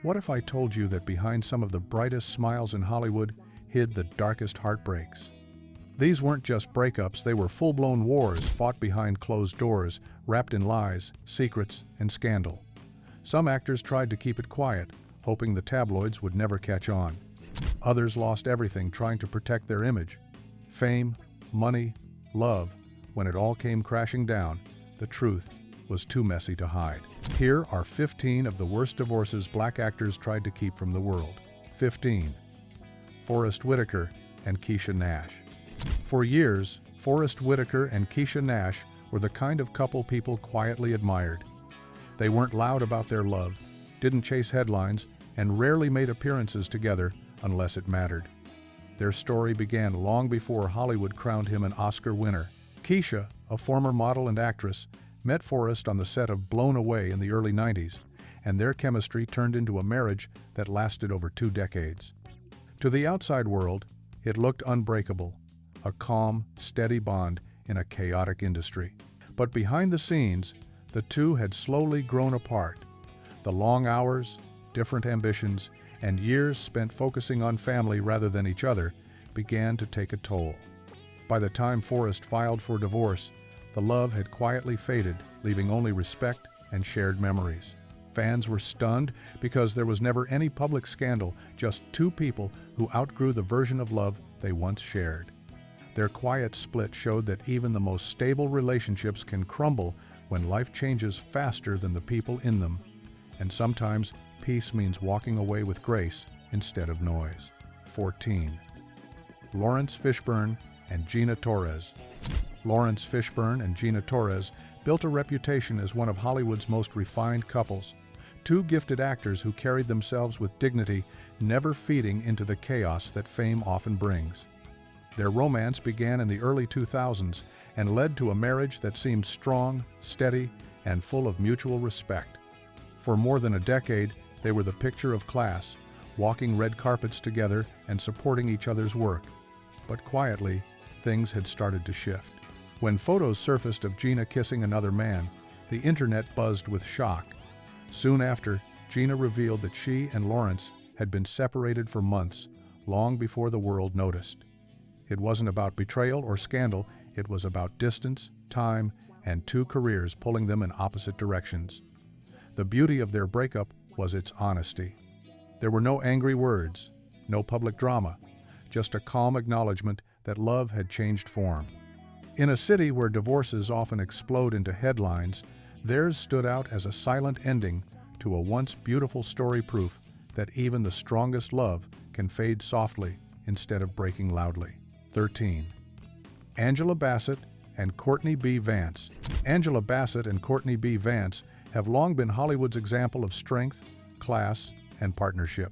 What if I told you that behind some of the brightest smiles in Hollywood hid the darkest heartbreaks? These weren't just breakups, they were full-blown wars fought behind closed doors, wrapped in lies, secrets, and scandal. Some actors tried to keep it quiet, hoping the tabloids would never catch on. Others lost everything trying to protect their image. Fame, money, love. When it all came crashing down, the truth was too messy to hide. Here are 15 of the worst divorces black actors tried to keep from the world. 15. Forest Whitaker and Keisha Nash. For years, Forest Whitaker and Keisha Nash were the kind of couple people quietly admired. They weren't loud about their love, didn't chase headlines, and rarely made appearances together unless it mattered. Their story began long before Hollywood crowned him an Oscar winner. Keisha, a former model and actress, met Forest on the set of Blown Away in the early 90s, and their chemistry turned into a marriage that lasted over 2 decades. To the outside world, it looked unbreakable, a calm, steady bond in a chaotic industry. But behind the scenes, the two had slowly grown apart. The long hours, different ambitions, and years spent focusing on family rather than each other began to take a toll. By the time Forest filed for divorce, the love had quietly faded, leaving only respect and shared memories. Fans were stunned because there was never any public scandal, just 2 people who outgrew the version of love they once shared. Their quiet split showed that even the most stable relationships can crumble when life changes faster than the people in them. And sometimes, peace means walking away with grace instead of noise. 14. Lawrence Fishburne and Gina Torres. Lawrence Fishburne and Gina Torres built a reputation as one of Hollywood's most refined couples. 2 gifted actors who carried themselves with dignity, never feeding into the chaos that fame often brings. Their romance began in the early 2000s and led to a marriage that seemed strong, steady, and full of mutual respect. For more than a decade, they were the picture of class, walking red carpets together and supporting each other's work. But quietly, things had started to shift. When photos surfaced of Gina kissing another man, the internet buzzed with shock. Soon after, Gina revealed that she and Lawrence had been separated for months, long before the world noticed. It wasn't about betrayal or scandal, it was about distance, time, and 2 careers pulling them in opposite directions. The beauty of their breakup was its honesty. There were no angry words, no public drama, just a calm acknowledgement that love had changed form. In a city where divorces often explode into headlines, theirs stood out as a silent ending to a once beautiful story, proof that even the strongest love can fade softly instead of breaking loudly. 13. Angela Bassett and Courtney B. Vance. Angela Bassett and Courtney B. Vance have long been Hollywood's example of strength, class, and partnership.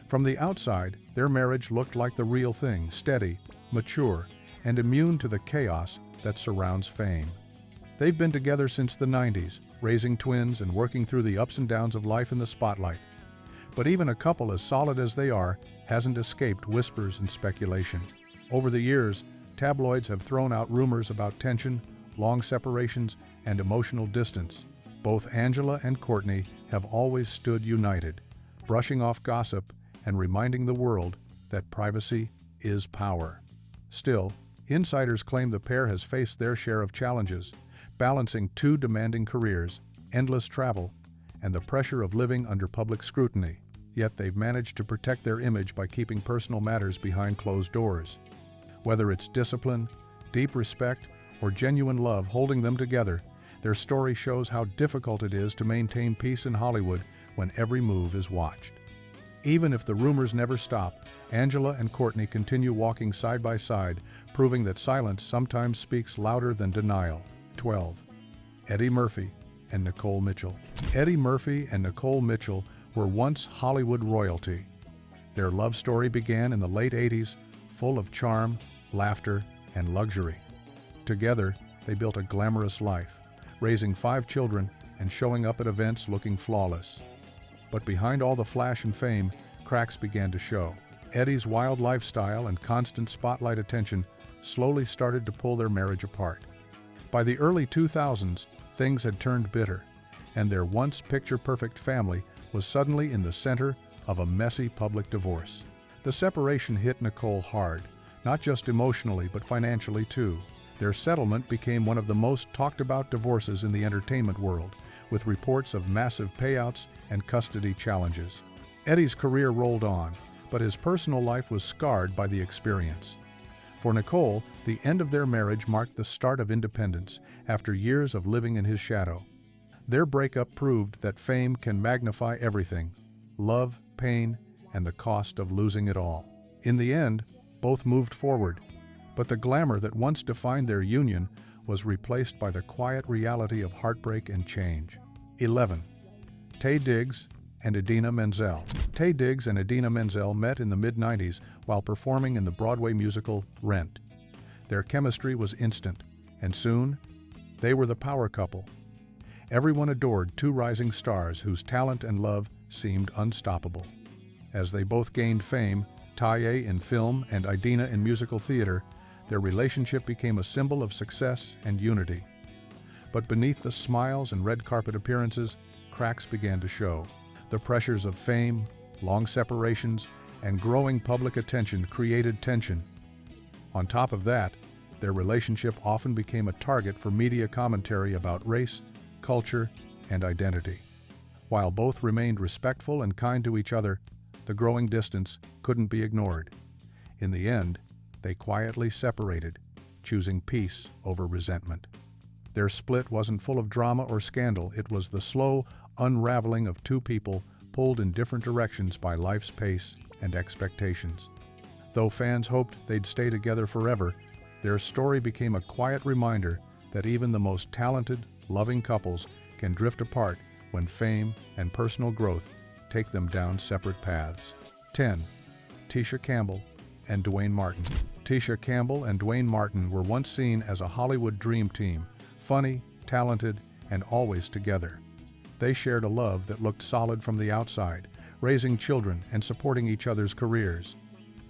From the outside, their marriage looked like the real thing, steady, mature, and immune to the chaos that surrounds fame. They've been together since the 90s, raising twins and working through the ups and downs of life in the spotlight. But even a couple as solid as they are hasn't escaped whispers and speculation. Over the years, tabloids have thrown out rumors about tension, long separations, and emotional distance. Both Angela and Courtney have always stood united, brushing off gossip and reminding the world that privacy is power. Still, insiders claim the pair has faced their share of challenges, balancing 2 demanding careers, endless travel, and the pressure of living under public scrutiny. Yet they've managed to protect their image by keeping personal matters behind closed doors. Whether it's discipline, deep respect, or genuine love holding them together, their story shows how difficult it is to maintain peace in Hollywood when every move is watched. Even if the rumors never stop, Angela and Courtney continue walking side by side, proving that silence sometimes speaks louder than denial. 12. Eddie Murphy and Nicole Mitchell. Eddie Murphy and Nicole Mitchell were once Hollywood royalty. Their love story began in the late 80s, full of charm, laughter, and luxury. Together, they built a glamorous life, raising 5 children and showing up at events looking flawless. But behind all the flash and fame, cracks began to show. Eddie's wild lifestyle and constant spotlight attention slowly started to pull their marriage apart. By the early 2000s, things had turned bitter, and their once picture-perfect family was suddenly in the center of a messy public divorce. The separation hit Nicole hard, not just emotionally but financially too. Their settlement became one of the most talked about divorces in the entertainment world, with reports of massive payouts and custody challenges. Eddie's career rolled on, but his personal life was scarred by the experience. For Nicole, the end of their marriage marked the start of independence after years of living in his shadow. Their breakup proved that fame can magnify everything: love, pain, and the cost of losing it all. In the end, both moved forward, but the glamour that once defined their union was replaced by the quiet reality of heartbreak and change. 11. Taye Diggs and Idina Menzel. Taye Diggs and Idina Menzel met in the mid-90s while performing in the Broadway musical Rent. Their chemistry was instant, and soon, they were the power couple. Everyone adored two rising stars whose talent and love seemed unstoppable. As they both gained fame, Taye in film and Idina in musical theater, their relationship became a symbol of success and unity. But beneath the smiles and red carpet appearances, cracks began to show. The pressures of fame, long separations, and growing public attention created tension. On top of that, their relationship often became a target for media commentary about race, culture, and identity. While both remained respectful and kind to each other, the growing distance couldn't be ignored. In the end, they quietly separated, choosing peace over resentment. Their split wasn't full of drama or scandal. It was the slow unraveling of two people pulled in different directions by life's pace and expectations. Though fans hoped they'd stay together forever, their story became a quiet reminder that even the most talented, loving couples can drift apart when fame and personal growth take them down separate paths. 10. Tisha Campbell and Dwayne Martin. Tisha Campbell and Dwayne Martin were once seen as a Hollywood dream team, funny, talented, and always together. They shared a love that looked solid from the outside, raising children and supporting each other's careers.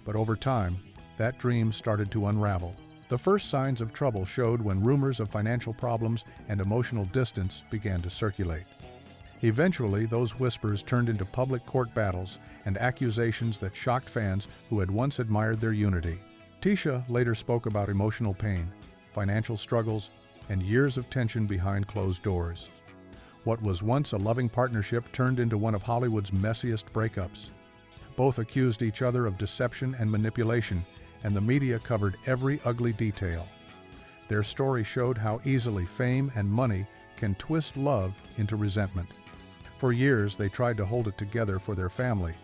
But over time, that dream started to unravel. The first signs of trouble showed when rumors of financial problems and emotional distance began to circulate. Eventually, those whispers turned into public court battles and accusations that shocked fans who had once admired their unity. Tisha later spoke about emotional pain, financial struggles, and years of tension behind closed doors. What was once a loving partnership turned into one of Hollywood's messiest breakups. Both accused each other of deception and manipulation, and the media covered every ugly detail. Their story showed how easily fame and money can twist love into resentment. For years, they tried to hold it together for their family,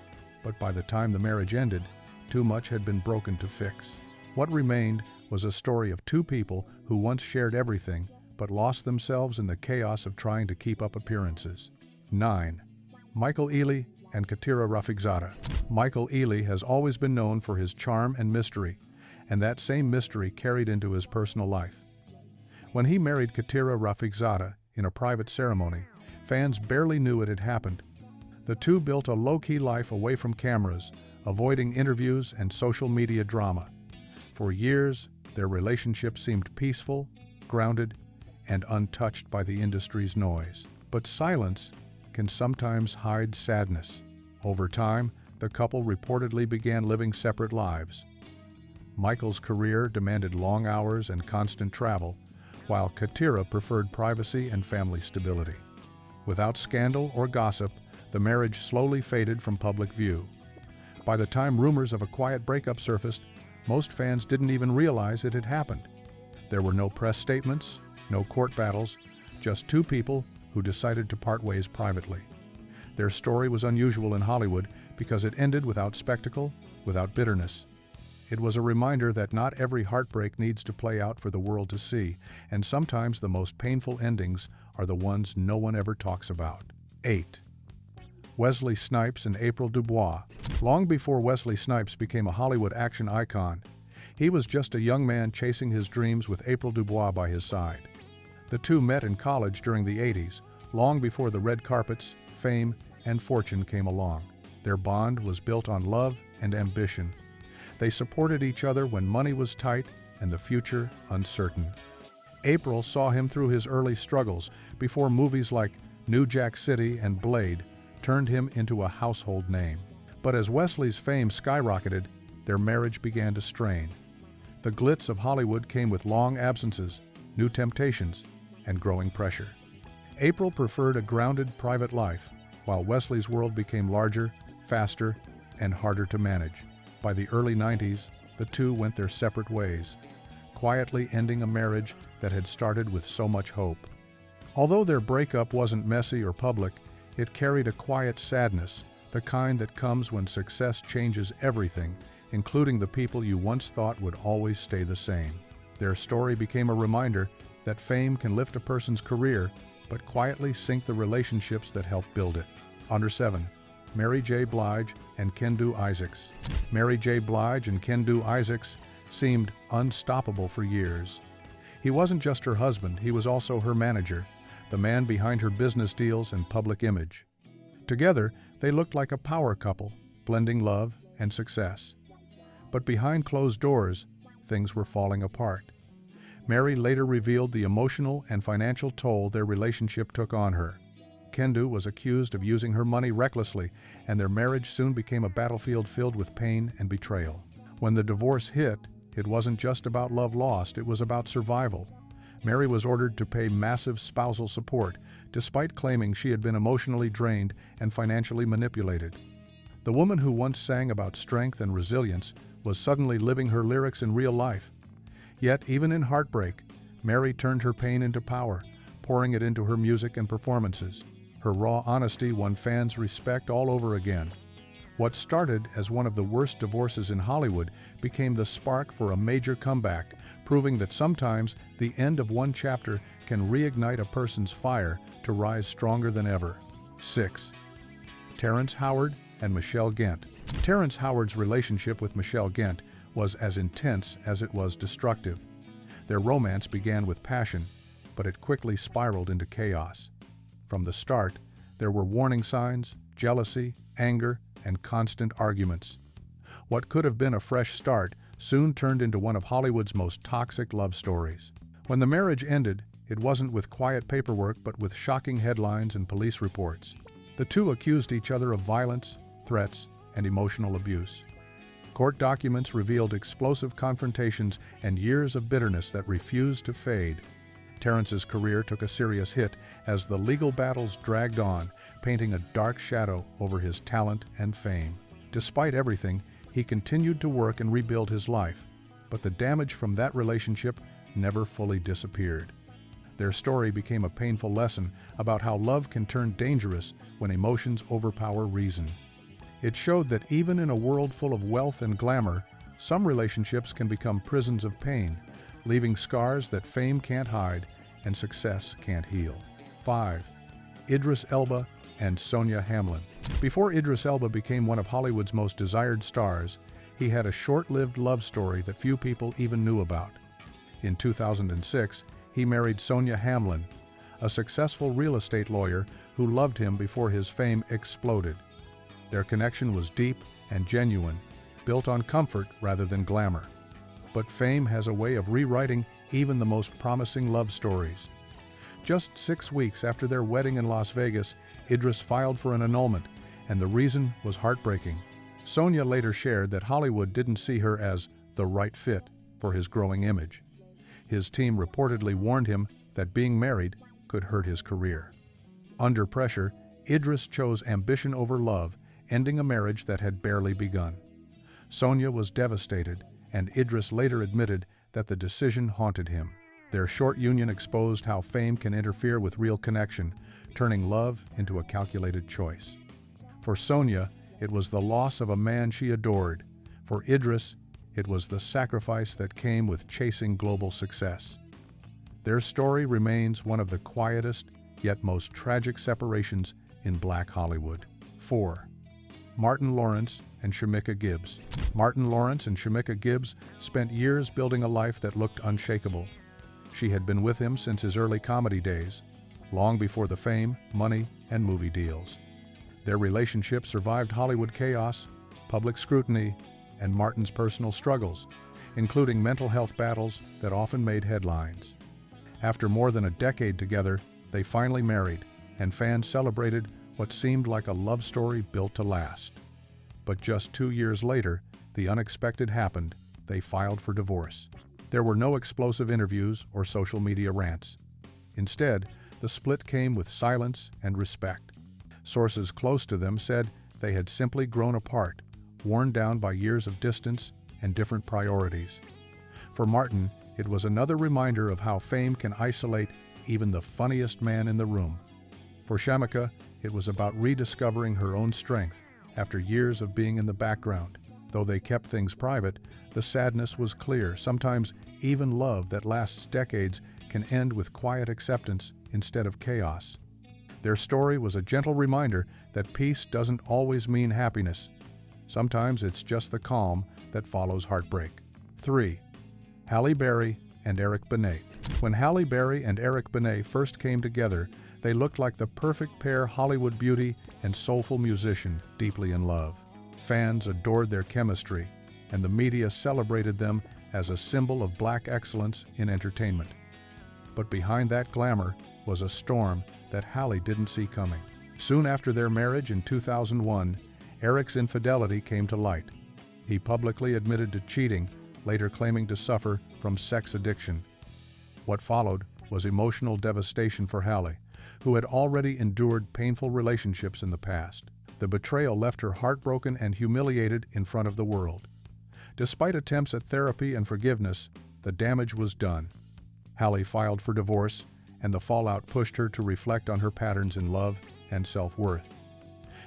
but by the time the marriage ended, too much had been broken to fix. What remained was a story of two people who once shared everything, but lost themselves in the chaos of trying to keep up appearances. 9. Michael Ealy and Katira Rafiqzada. Michael Ealy has always been known for his charm and mystery, and that same mystery carried into his personal life. When he married Katira Rafiqzada in a private ceremony, fans barely knew it had happened. The two built a low-key life away from cameras, avoiding interviews and social media drama. For years, their relationship seemed peaceful, grounded, and untouched by the industry's noise. But silence can sometimes hide sadness. Over time, the couple reportedly began living separate lives. Michael's career demanded long hours and constant travel, while Katira preferred privacy and family stability. Without scandal or gossip, the marriage slowly faded from public view. By the time rumors of a quiet breakup surfaced, most fans didn't even realize it had happened. There were no press statements, no court battles, just two people who decided to part ways privately. Their story was unusual in Hollywood because it ended without spectacle, without bitterness. It was a reminder that not every heartbreak needs to play out for the world to see, and sometimes the most painful endings are the ones no one ever talks about. 8. Wesley Snipes and April Dubois. Long before Wesley Snipes became a Hollywood action icon, he was just a young man chasing his dreams with April Dubois by his side. The two met in college during the 80s, long before the red carpets, fame, and fortune came along. Their bond was built on love and ambition. They supported each other when money was tight and the future uncertain. April saw him through his early struggles before movies like New Jack City and Blade turned him into a household name. But as Wesley's fame skyrocketed, their marriage began to strain. The glitz of Hollywood came with long absences, new temptations, and growing pressure. April preferred a grounded private life, while Wesley's world became larger, faster, and harder to manage. By the early 90s, the two went their separate ways, quietly ending a marriage that had started with so much hope. Although their breakup wasn't messy or public, it carried a quiet sadness, the kind that comes when success changes everything, including the people you once thought would always stay the same. Their story became a reminder that fame can lift a person's career, but quietly sink the relationships that help build it. Under 7. Mary J. Blige and Kendu Isaacs. Mary J. Blige and Kendu Isaacs seemed unstoppable for years. He wasn't just her husband, he was also her manager, the man behind her business deals and public image. Together, they looked like a power couple, blending love and success. But behind closed doors, things were falling apart. Mary later revealed the emotional and financial toll their relationship took on her. Kendu was accused of using her money recklessly, and their marriage soon became a battlefield filled with pain and betrayal. When the divorce hit, it wasn't just about love lost, it was about survival. Mary was ordered to pay massive spousal support, despite claiming she had been emotionally drained and financially manipulated. The woman who once sang about strength and resilience was suddenly living her lyrics in real life. Yet, even in heartbreak, Mary turned her pain into power, pouring it into her music and performances. Her raw honesty won fans' respect all over again. What started as one of the worst divorces in Hollywood became the spark for a major comeback, proving that sometimes the end of one chapter can reignite a person's fire to rise stronger than ever. 6. Terrence Howard and Michelle Ghent. Terrence Howard's relationship with Michelle Ghent was as intense as it was destructive. Their romance began with passion, but it quickly spiraled into chaos. From the start, there were warning signs, jealousy, anger, and constant arguments. What could have been a fresh start soon turned into one of Hollywood's most toxic love stories. When the marriage ended, it wasn't with quiet paperwork but with shocking headlines and police reports. The two accused each other of violence, threats, and emotional abuse. Court documents revealed explosive confrontations and years of bitterness that refused to fade. Terrence's career took a serious hit as the legal battles dragged on, painting a dark shadow over his talent and fame. Despite everything, he continued to work and rebuild his life, but the damage from that relationship never fully disappeared. Their story became a painful lesson about how love can turn dangerous when emotions overpower reason. It showed that even in a world full of wealth and glamour, some relationships can become prisons of pain, leaving scars that fame can't hide and success can't heal. 5. Idris Elba and Sonia Hamlin. Before Idris Elba became one of Hollywood's most desired stars, he had a short-lived love story that few people even knew about. In 2006, he married Sonia Hamlin, a successful real estate lawyer who loved him before his fame exploded. Their connection was deep and genuine, built on comfort rather than glamour. But fame has a way of rewriting even the most promising love stories. Just 6 weeks after their wedding in Las Vegas, Idris filed for an annulment, and the reason was heartbreaking. Sonia later shared that Hollywood didn't see her as the right fit for his growing image. His team reportedly warned him that being married could hurt his career. Under pressure, Idris chose ambition over love, ending a marriage that had barely begun. Sonia was devastated, and Idris later admitted that the decision haunted him. Their short union exposed how fame can interfere with real connection, turning love into a calculated choice. For Sonia, it was the loss of a man she adored. For Idris, it was the sacrifice that came with chasing global success. Their story remains one of the quietest yet most tragic separations in Black Hollywood. 4. Martin Lawrence and Shamika Gibbs. Martin Lawrence and Shamika Gibbs spent years building a life that looked unshakable. She had been with him since his early comedy days, long before the fame, money, and movie deals. Their relationship survived Hollywood chaos, public scrutiny, and Martin's personal struggles, including mental health battles that often made headlines. After more than a decade together, they finally married, and fans celebrated what seemed like a love story built to last. But just 2 years later, the unexpected happened. They filed for divorce. There were no explosive interviews or social media rants. Instead, the split came with silence and respect. Sources close to them said they had simply grown apart, worn down by years of distance and different priorities. For Martin, it was another reminder of how fame can isolate even the funniest man in the room. For Shamika, it was about rediscovering her own strength after years of being in the background. Though they kept things private, the sadness was clear. Sometimes even love that lasts decades can end with quiet acceptance instead of chaos. Their story was a gentle reminder that peace doesn't always mean happiness. Sometimes it's just the calm that follows heartbreak. 3. Halle Berry and Eric Benet. When Halle Berry and Eric Benet first came together, they looked like the perfect pair, Hollywood beauty and soulful musician deeply in love. Fans adored their chemistry, and the media celebrated them as a symbol of Black excellence in entertainment. But behind that glamour was a storm that Halle didn't see coming. Soon after their marriage in 2001, Eric's infidelity came to light. He publicly admitted to cheating, later claiming to suffer from sex addiction. What followed was emotional devastation for Halle, who had already endured painful relationships in the past. The betrayal left her heartbroken and humiliated in front of the world. Despite attempts at therapy and forgiveness, the damage was done. Halle filed for divorce, and the fallout pushed her to reflect on her patterns in love and self-worth.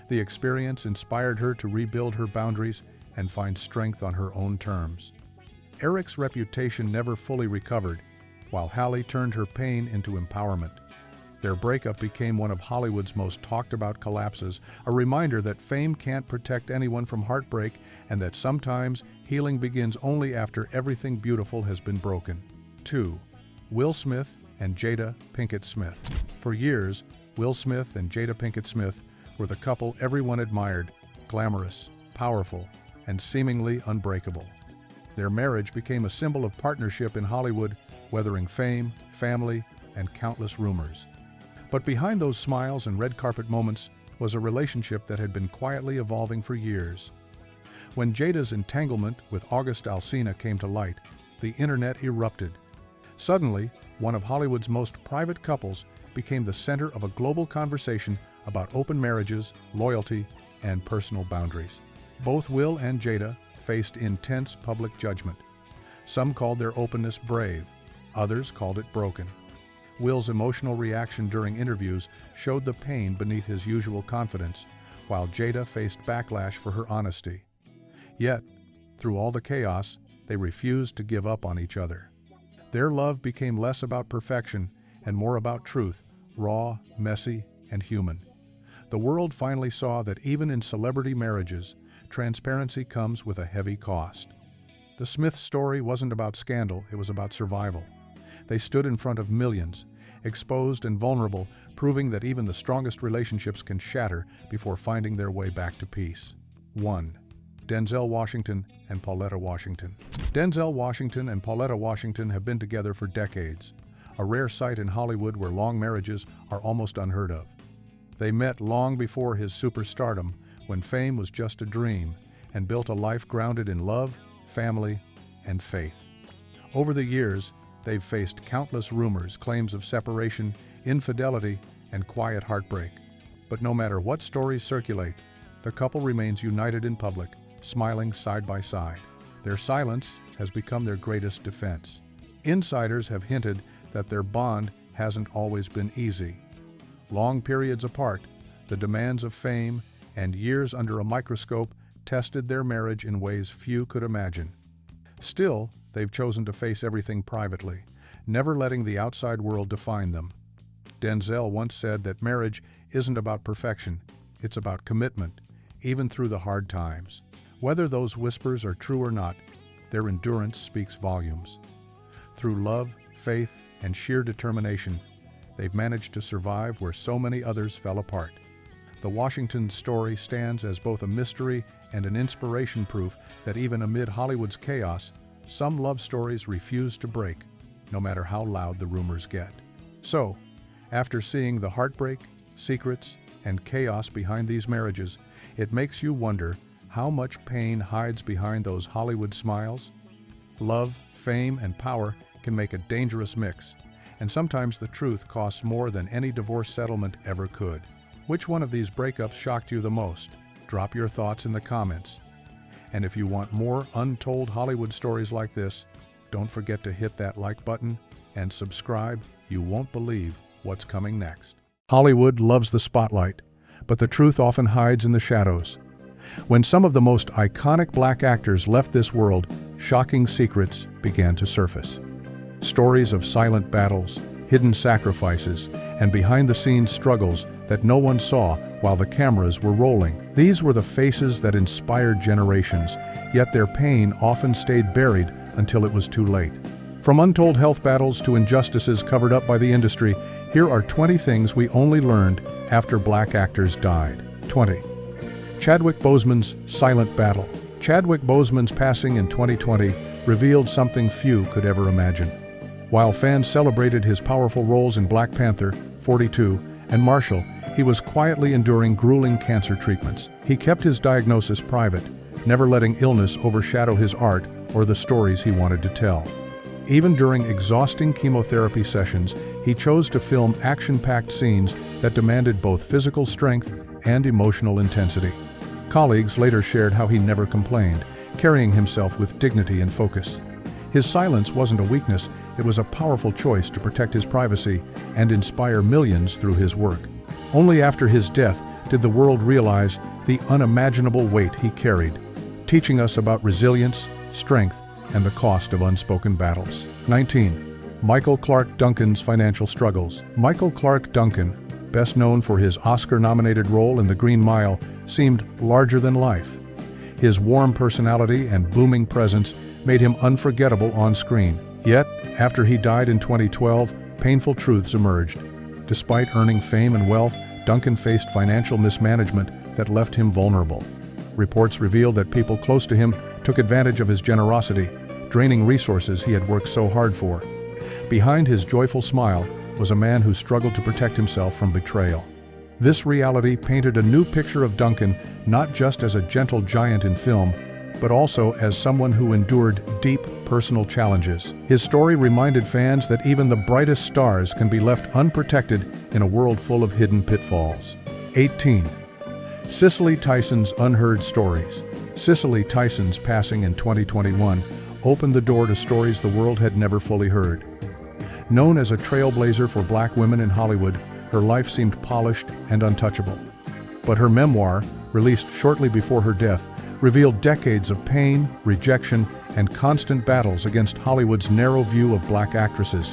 The experience inspired her to rebuild her boundaries and find strength on her own terms. Eric's reputation never fully recovered, while Halle turned her pain into empowerment. Their breakup became one of Hollywood's most talked-about collapses, a reminder that fame can't protect anyone from heartbreak and that sometimes healing begins only after everything beautiful has been broken. 2. Will Smith and Jada Pinkett Smith. For years, Will Smith and Jada Pinkett Smith were the couple everyone admired, glamorous, powerful, and seemingly unbreakable. Their marriage became a symbol of partnership in Hollywood, weathering fame, family, and countless rumors. But behind those smiles and red carpet moments was a relationship that had been quietly evolving for years. When Jada's entanglement with August Alsina came to light, the internet erupted. Suddenly, one of Hollywood's most private couples became the center of a global conversation about open marriages, loyalty, and personal boundaries. Both Will and Jada faced intense public judgment. Some called their openness brave, others called it broken. Will's emotional reaction during interviews showed the pain beneath his usual confidence, while Jada faced backlash for her honesty. Yet, through all the chaos, they refused to give up on each other. Their love became less about perfection and more about truth, raw, messy, and human. The world finally saw that even in celebrity marriages, transparency comes with a heavy cost. The Smith story wasn't about scandal, it was about survival. They stood in front of millions, exposed and vulnerable, proving that even the strongest relationships can shatter before finding their way back to peace. 1. Denzel Washington and Pauletta Washington. Denzel Washington and Pauletta Washington have been together for decades, a rare sight in Hollywood where long marriages are almost unheard of. They met long before his superstardom, when fame was just a dream, and built a life grounded in love, family, and faith. Over the years, they've faced countless rumors, claims of separation, infidelity, and quiet heartbreak. But no matter what stories circulate, the couple remains united in public, smiling side by side. Their silence has become their greatest defense. Insiders have hinted that their bond hasn't always been easy. Long periods apart, the demands of fame and years under a microscope tested their marriage in ways few could imagine. Still, they've chosen to face everything privately, never letting the outside world define them. Denzel once said that marriage isn't about perfection, it's about commitment, even through the hard times. Whether those whispers are true or not, their endurance speaks volumes. Through love, faith, and sheer determination, they've managed to survive where so many others fell apart. The Washington story stands as both a mystery and an inspiration, proof that even amid Hollywood's chaos, some love stories refuse to break, no matter how loud the rumors get. So, after seeing the heartbreak, secrets, and chaos behind these marriages, it makes you wonder how much pain hides behind those Hollywood smiles. Love, fame, and power can make a dangerous mix, and sometimes the truth costs more than any divorce settlement ever could. Which one of these breakups shocked you the most? Drop your thoughts in the comments. And if you want more untold Hollywood stories like this, don't forget to hit that like button and subscribe. You won't believe what's coming next. Hollywood loves the spotlight, but the truth often hides in the shadows. When some of the most iconic black actors left this world, shocking secrets began to surface. Stories of silent battles, hidden sacrifices, and behind-the-scenes struggles that no one saw while the cameras were rolling. These were the faces that inspired generations, yet their pain often stayed buried until it was too late. From untold health battles to injustices covered up by the industry, here are 20 things we only learned after black actors died. 20. Chadwick Boseman's silent battle. Chadwick Boseman's passing in 2020 revealed something few could ever imagine. While fans celebrated his powerful roles in Black Panther, 42, and Marshall, he was quietly enduring grueling cancer treatments. He kept his diagnosis private, never letting illness overshadow his art or the stories he wanted to tell. Even during exhausting chemotherapy sessions, he chose to film action-packed scenes that demanded both physical strength and emotional intensity. Colleagues later shared how he never complained, carrying himself with dignity and focus. His silence wasn't a weakness, it was a powerful choice to protect his privacy and inspire millions through his work. Only after his death did the world realize the unimaginable weight he carried, teaching us about resilience, strength, and the cost of unspoken battles. 19. Michael Clarke Duncan's financial struggles. Michael Clarke Duncan, best known for his Oscar-nominated role in The Green Mile, seemed larger than life. His warm personality and booming presence made him unforgettable on screen. Yet, after he died in 2012, painful truths emerged. Despite earning fame and wealth, Duncan faced financial mismanagement that left him vulnerable. Reports revealed that people close to him took advantage of his generosity, draining resources he had worked so hard for. Behind his joyful smile was a man who struggled to protect himself from betrayal. This reality painted a new picture of Duncan not just as a gentle giant in film, but also as someone who endured deep personal challenges. His story reminded fans that even the brightest stars can be left unprotected in a world full of hidden pitfalls. 18. Cicely Tyson's unheard stories. Cicely Tyson's passing in 2021 opened the door to stories the world had never fully heard. Known as a trailblazer for black women in Hollywood, her life seemed polished and untouchable. But her memoir, released shortly before her death, revealed decades of pain, rejection, and constant battles against Hollywood's narrow view of black actresses.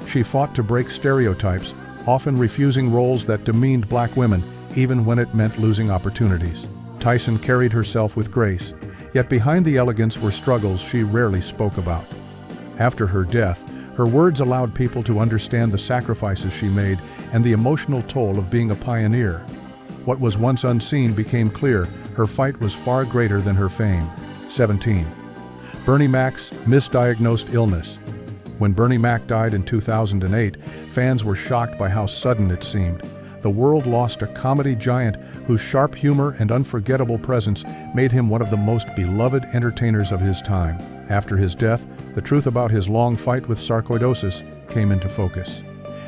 She fought to break stereotypes, often refusing roles that demeaned black women, even when it meant losing opportunities. Tyson carried herself with grace, yet behind the elegance were struggles she rarely spoke about. After her death, her words allowed people to understand the sacrifices she made and the emotional toll of being a pioneer. What was once unseen became clear. Her fight was far greater than her fame. 17. Bernie Mac's misdiagnosed illness. When Bernie Mac died in 2008, fans were shocked by how sudden it seemed. The world lost a comedy giant whose sharp humor and unforgettable presence made him one of the most beloved entertainers of his time. After his death, the truth about his long fight with sarcoidosis came into focus.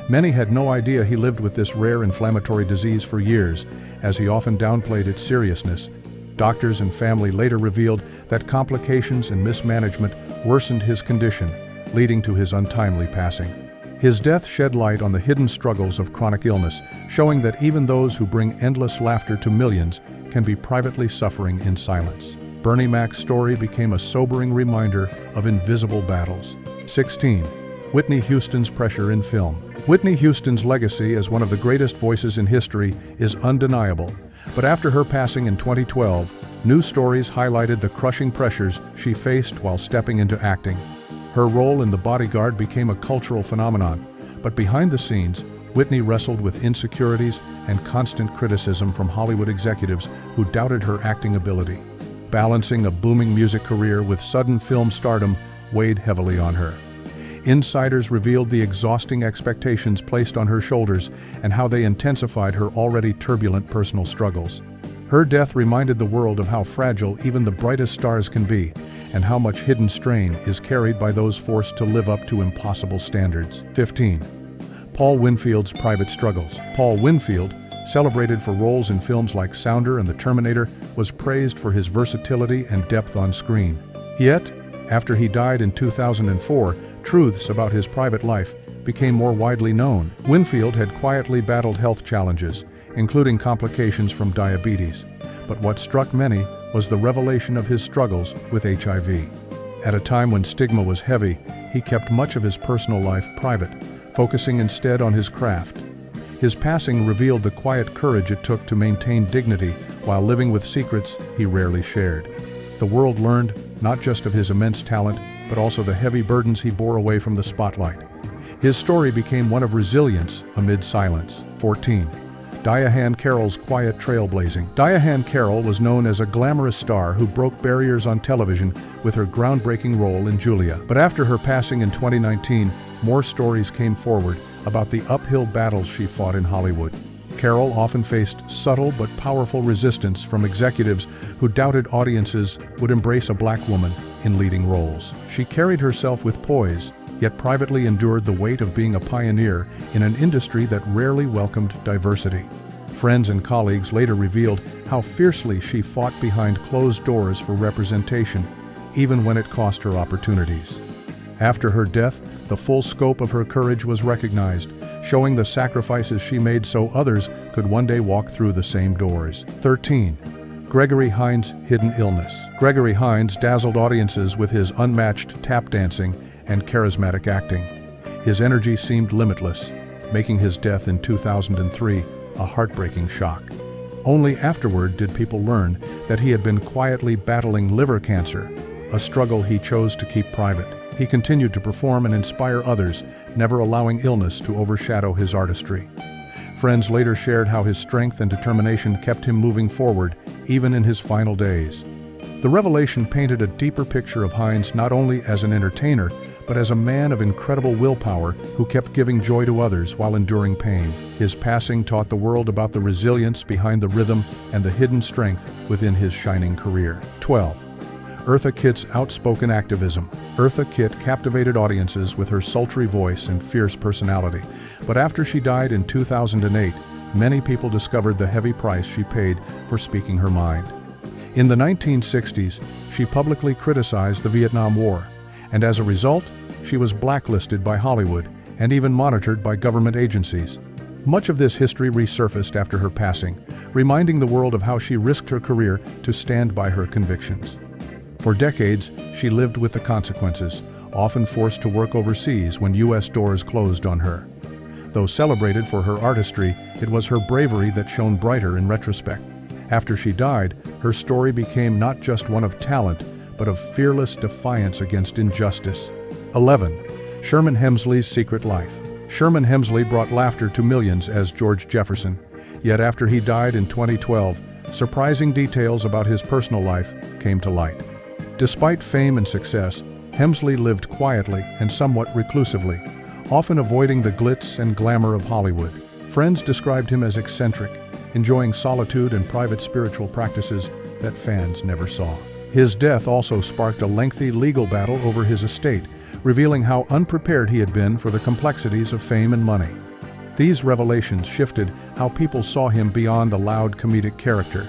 Many had no idea he lived with this rare inflammatory disease for years, as he often downplayed its seriousness. Doctors and family later revealed that complications and mismanagement worsened his condition, leading to his untimely passing. His death shed light on the hidden struggles of chronic illness, showing that even those who bring endless laughter to millions can be privately suffering in silence. Bernie Mac's story became a sobering reminder of invisible battles. 16. Whitney Houston's pressure in film. Whitney Houston's legacy as one of the greatest voices in history is undeniable, but after her passing in 2012, new stories highlighted the crushing pressures she faced while stepping into acting. Her role in The Bodyguard became a cultural phenomenon, but behind the scenes, Whitney wrestled with insecurities and constant criticism from Hollywood executives who doubted her acting ability. Balancing a booming music career with sudden film stardom weighed heavily on her. Insiders revealed the exhausting expectations placed on her shoulders and how they intensified her already turbulent personal struggles. Her death reminded the world of how fragile even the brightest stars can be, and how much hidden strain is carried by those forced to live up to impossible standards. 15. Paul Winfield's private struggles. Paul Winfield, celebrated for roles in films like Sounder and The Terminator, was praised for his versatility and depth on screen. Yet, after he died in 2004, truths about his private life became more widely known. Winfield had quietly battled health challenges, including complications from diabetes. But what struck many was the revelation of his struggles with HIV. At a time when stigma was heavy, he kept much of his personal life private, focusing instead on his craft. His passing revealed the quiet courage it took to maintain dignity while living with secrets he rarely shared. The world learned not just of his immense talent, but also the heavy burdens he bore away from the spotlight. His story became one of resilience amid silence. 14. Diahann Carroll's quiet trailblazing. Diahann Carroll was known as a glamorous star who broke barriers on television with her groundbreaking role in Julia. But after her passing in 2019, more stories came forward about the uphill battles she fought in Hollywood. Carroll often faced subtle but powerful resistance from executives who doubted audiences would embrace a black woman in leading roles. She carried herself with poise, yet privately endured the weight of being a pioneer in an industry that rarely welcomed diversity. Friends and colleagues later revealed how fiercely she fought behind closed doors for representation, even when it cost her opportunities. After her death, the full scope of her courage was recognized, showing the sacrifices she made so others could one day walk through the same doors. 13. Gregory Hines' hidden illness. Gregory Hines dazzled audiences with his unmatched tap dancing and charismatic acting. His energy seemed limitless, making his death in 2003 a heartbreaking shock. Only afterward did people learn that he had been quietly battling liver cancer, a struggle he chose to keep private. He continued to perform and inspire others, never allowing illness to overshadow his artistry. Friends later shared how his strength and determination kept him moving forward, even in his final days. The revelation painted a deeper picture of Hines not only as an entertainer, but as a man of incredible willpower who kept giving joy to others while enduring pain. His passing taught the world about the resilience behind the rhythm and the hidden strength within his shining career. 12. Eartha Kitt's outspoken activism. Eartha Kitt captivated audiences with her sultry voice and fierce personality, but after she died in 2008, many people discovered the heavy price she paid for speaking her mind. In the 1960s, she publicly criticized the Vietnam War, and as a result, she was blacklisted by Hollywood and even monitored by government agencies. Much of this history resurfaced after her passing, reminding the world of how she risked her career to stand by her convictions. For decades, she lived with the consequences, often forced to work overseas when U.S. doors closed on her. Though celebrated for her artistry, it was her bravery that shone brighter in retrospect. After she died, her story became not just one of talent, but of fearless defiance against injustice. 11. Sherman Hemsley's secret life. Sherman Hemsley brought laughter to millions as George Jefferson, yet after he died in 2012, surprising details about his personal life came to light. Despite fame and success, Hemsley lived quietly and somewhat reclusively, often avoiding the glitz and glamour of Hollywood. Friends described him as eccentric, enjoying solitude and private spiritual practices that fans never saw. His death also sparked a lengthy legal battle over his estate, revealing how unprepared he had been for the complexities of fame and money. These revelations shifted how people saw him beyond the loud comedic character.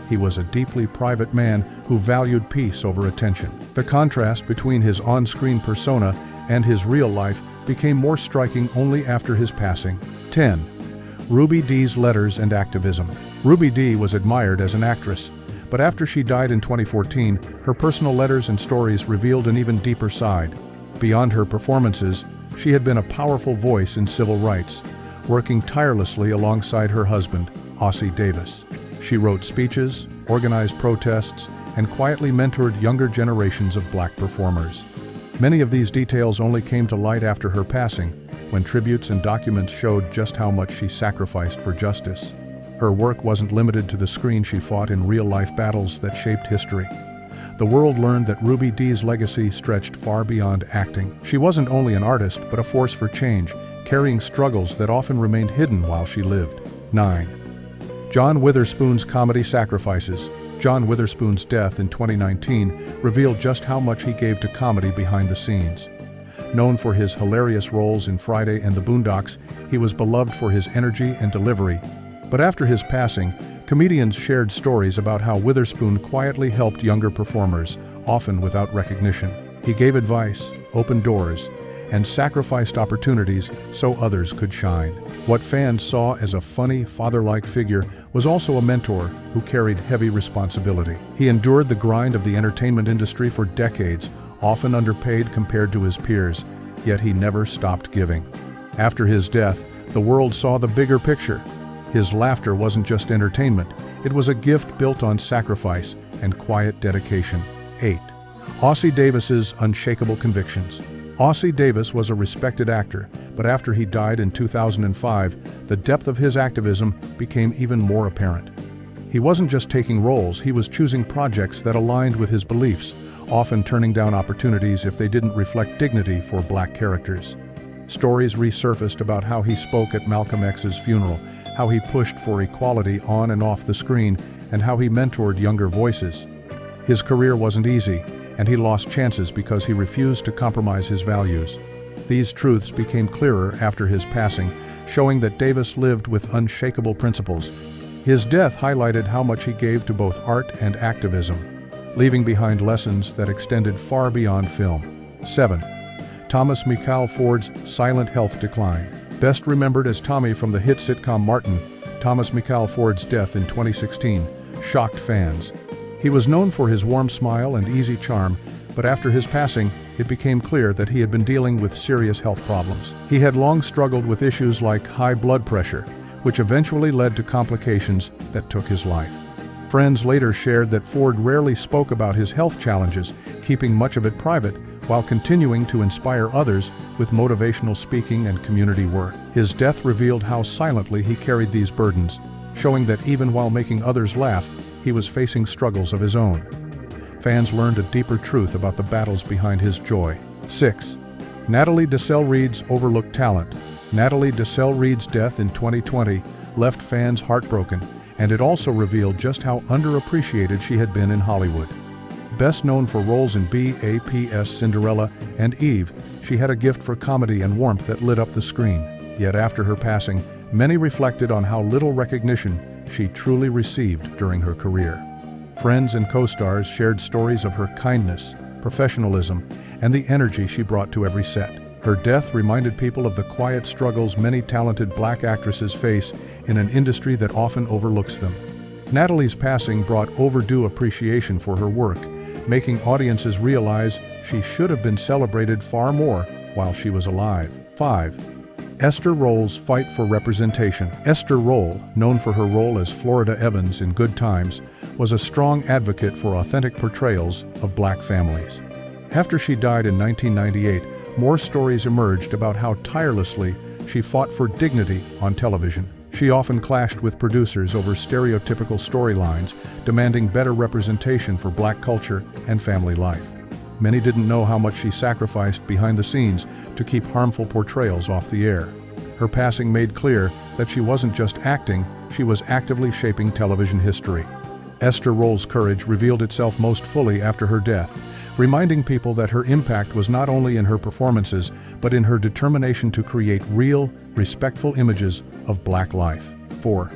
He was a deeply private man who valued peace over attention. The contrast between his on-screen persona and his real life became more striking only after his passing. 10. Ruby Dee's letters and activism. Ruby Dee was admired as an actress, but after she died in 2014, her personal letters and stories revealed an even deeper side. Beyond her performances, she had been a powerful voice in civil rights, working tirelessly alongside her husband, Ossie Davis. She wrote speeches, organized protests, and quietly mentored younger generations of black performers. Many of these details only came to light after her passing, when tributes and documents showed just how much she sacrificed for justice. Her work wasn't limited to the screen. She fought in real-life battles that shaped history. the world learned that Ruby Dee's legacy stretched far beyond acting. She wasn't only an artist, but a force for change, carrying struggles that often remained hidden while she lived. 9. John Witherspoon's comedy sacrifices. John Witherspoon's death in 2019 revealed just how much he gave to comedy behind the scenes. Known for his hilarious roles in Friday and the Boondocks, he was beloved for his energy and delivery. But after his passing, comedians shared stories about how Witherspoon quietly helped younger performers, often without recognition. He gave advice, opened doors, and sacrificed opportunities so others could shine. What fans saw as a funny, father-like figure was also a mentor who carried heavy responsibility. He endured the grind of the entertainment industry for decades, often underpaid compared to his peers, yet he never stopped giving. After his death, the world saw the bigger picture. His laughter wasn't just entertainment, it was a gift built on sacrifice and quiet dedication. 8. Ossie Davis's unshakable convictions. Ossie Davis was a respected actor, but after he died in 2005, the depth of his activism became even more apparent. He wasn't just taking roles, he was choosing projects that aligned with his beliefs, often turning down opportunities if they didn't reflect dignity for Black characters. Stories resurfaced about how he spoke at Malcolm X's funeral, how he pushed for equality on and off the screen, and how he mentored younger voices. His career wasn't easy, and he lost chances because he refused to compromise his values. These truths became clearer after his passing, showing that Davis lived with unshakable principles. His death highlighted how much he gave to both art and activism, leaving behind lessons that extended far beyond film. 7. Thomas Michael Ford's silent health decline. Best remembered as Tommy from the hit sitcom Martin, Thomas Michael Ford's death in 2016 shocked fans. He was known for his warm smile and easy charm, but after his passing, it became clear that he had been dealing with serious health problems. He had long struggled with issues like high blood pressure, which eventually led to complications that took his life. Friends later shared that Ford rarely spoke about his health challenges, keeping much of it private, while continuing to inspire others with motivational speaking and community work. His death revealed how silently he carried these burdens, showing that even while making others laugh, he was facing struggles of his own. Fans learned a deeper truth about the battles behind his joy. 6. Natalie Desselle Reid's overlooked talent. Natalie Desselle Reid's death in 2020 left fans heartbroken, and it also revealed just how underappreciated she had been in Hollywood. Best known for roles in BAP's Cinderella and Eve, she had a gift for comedy and warmth that lit up the screen. Yet after her passing, many reflected on how little recognition she truly received during her career. Friends and co-stars shared stories of her kindness, professionalism, and the energy she brought to every set. Her death reminded people of the quiet struggles many talented Black actresses face in an industry that often overlooks them. Natalie's passing brought overdue appreciation for her work, making audiences realize she should have been celebrated far more while she was alive. 5. Esther Rolle's fight for representation. Esther Rolle, known for her role as Florida Evans in Good Times, was a strong advocate for authentic portrayals of Black families. After she died in 1998, more stories emerged about how tirelessly she fought for dignity on television. She often clashed with producers over stereotypical storylines, demanding better representation for Black culture and family life. Many didn't know how much she sacrificed behind the scenes to keep harmful portrayals off the air. Her passing made clear that she wasn't just acting, she was actively shaping television history. Esther Rolle's courage revealed itself most fully after her death, reminding people that her impact was not only in her performances, but in her determination to create real, respectful images of Black life. 4.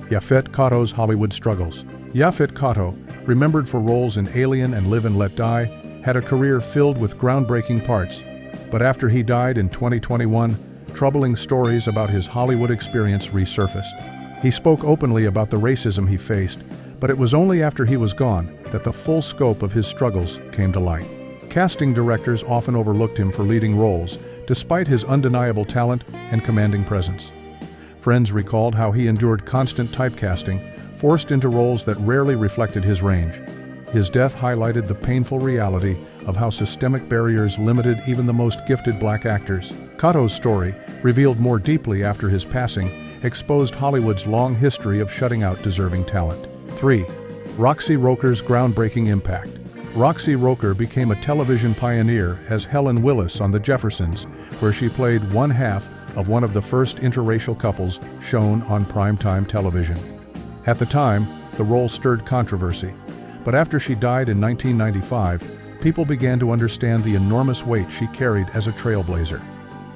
Yaphet Kotto's Hollywood struggles. Yaphet Kotto, remembered for roles in Alien and Live and Let Die, had a career filled with groundbreaking parts. But after he died in 2021, troubling stories about his Hollywood experience resurfaced. He spoke openly about the racism he faced, but it was only after he was gone that the full scope of his struggles came to light. Casting directors often overlooked him for leading roles, despite his undeniable talent and commanding presence. Friends recalled how he endured constant typecasting, forced into roles that rarely reflected his range. His death highlighted the painful reality of how systemic barriers limited even the most gifted Black actors. Kotto's story, revealed more deeply after his passing, exposed Hollywood's long history of shutting out deserving talent. 3. Roxy Roker's groundbreaking impact. Roxy Roker became a television pioneer as Helen Willis on The Jeffersons, where she played one half of one of the first interracial couples shown on primetime television. At the time, the role stirred controversy, but after she died in 1995, people began to understand the enormous weight she carried as a trailblazer.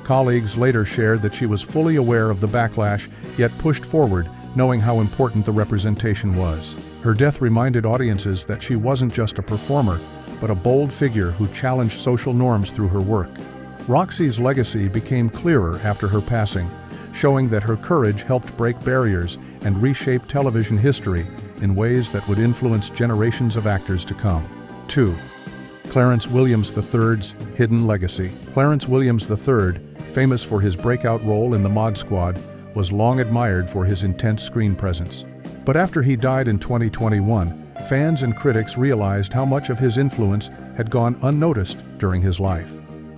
Colleagues later shared that she was fully aware of the backlash, yet pushed forward, knowing how important the representation was. Her death reminded audiences that she wasn't just a performer, but a bold figure who challenged social norms through her work. Roxy's legacy became clearer after her passing, showing that her courage helped break barriers and reshape television history in ways that would influence generations of actors to come. 2. Clarence Williams III's hidden legacy. Clarence Williams III, famous for his breakout role in the Mod Squad, was long admired for his intense screen presence. But after he died in 2021, fans and critics realized how much of his influence had gone unnoticed during his life.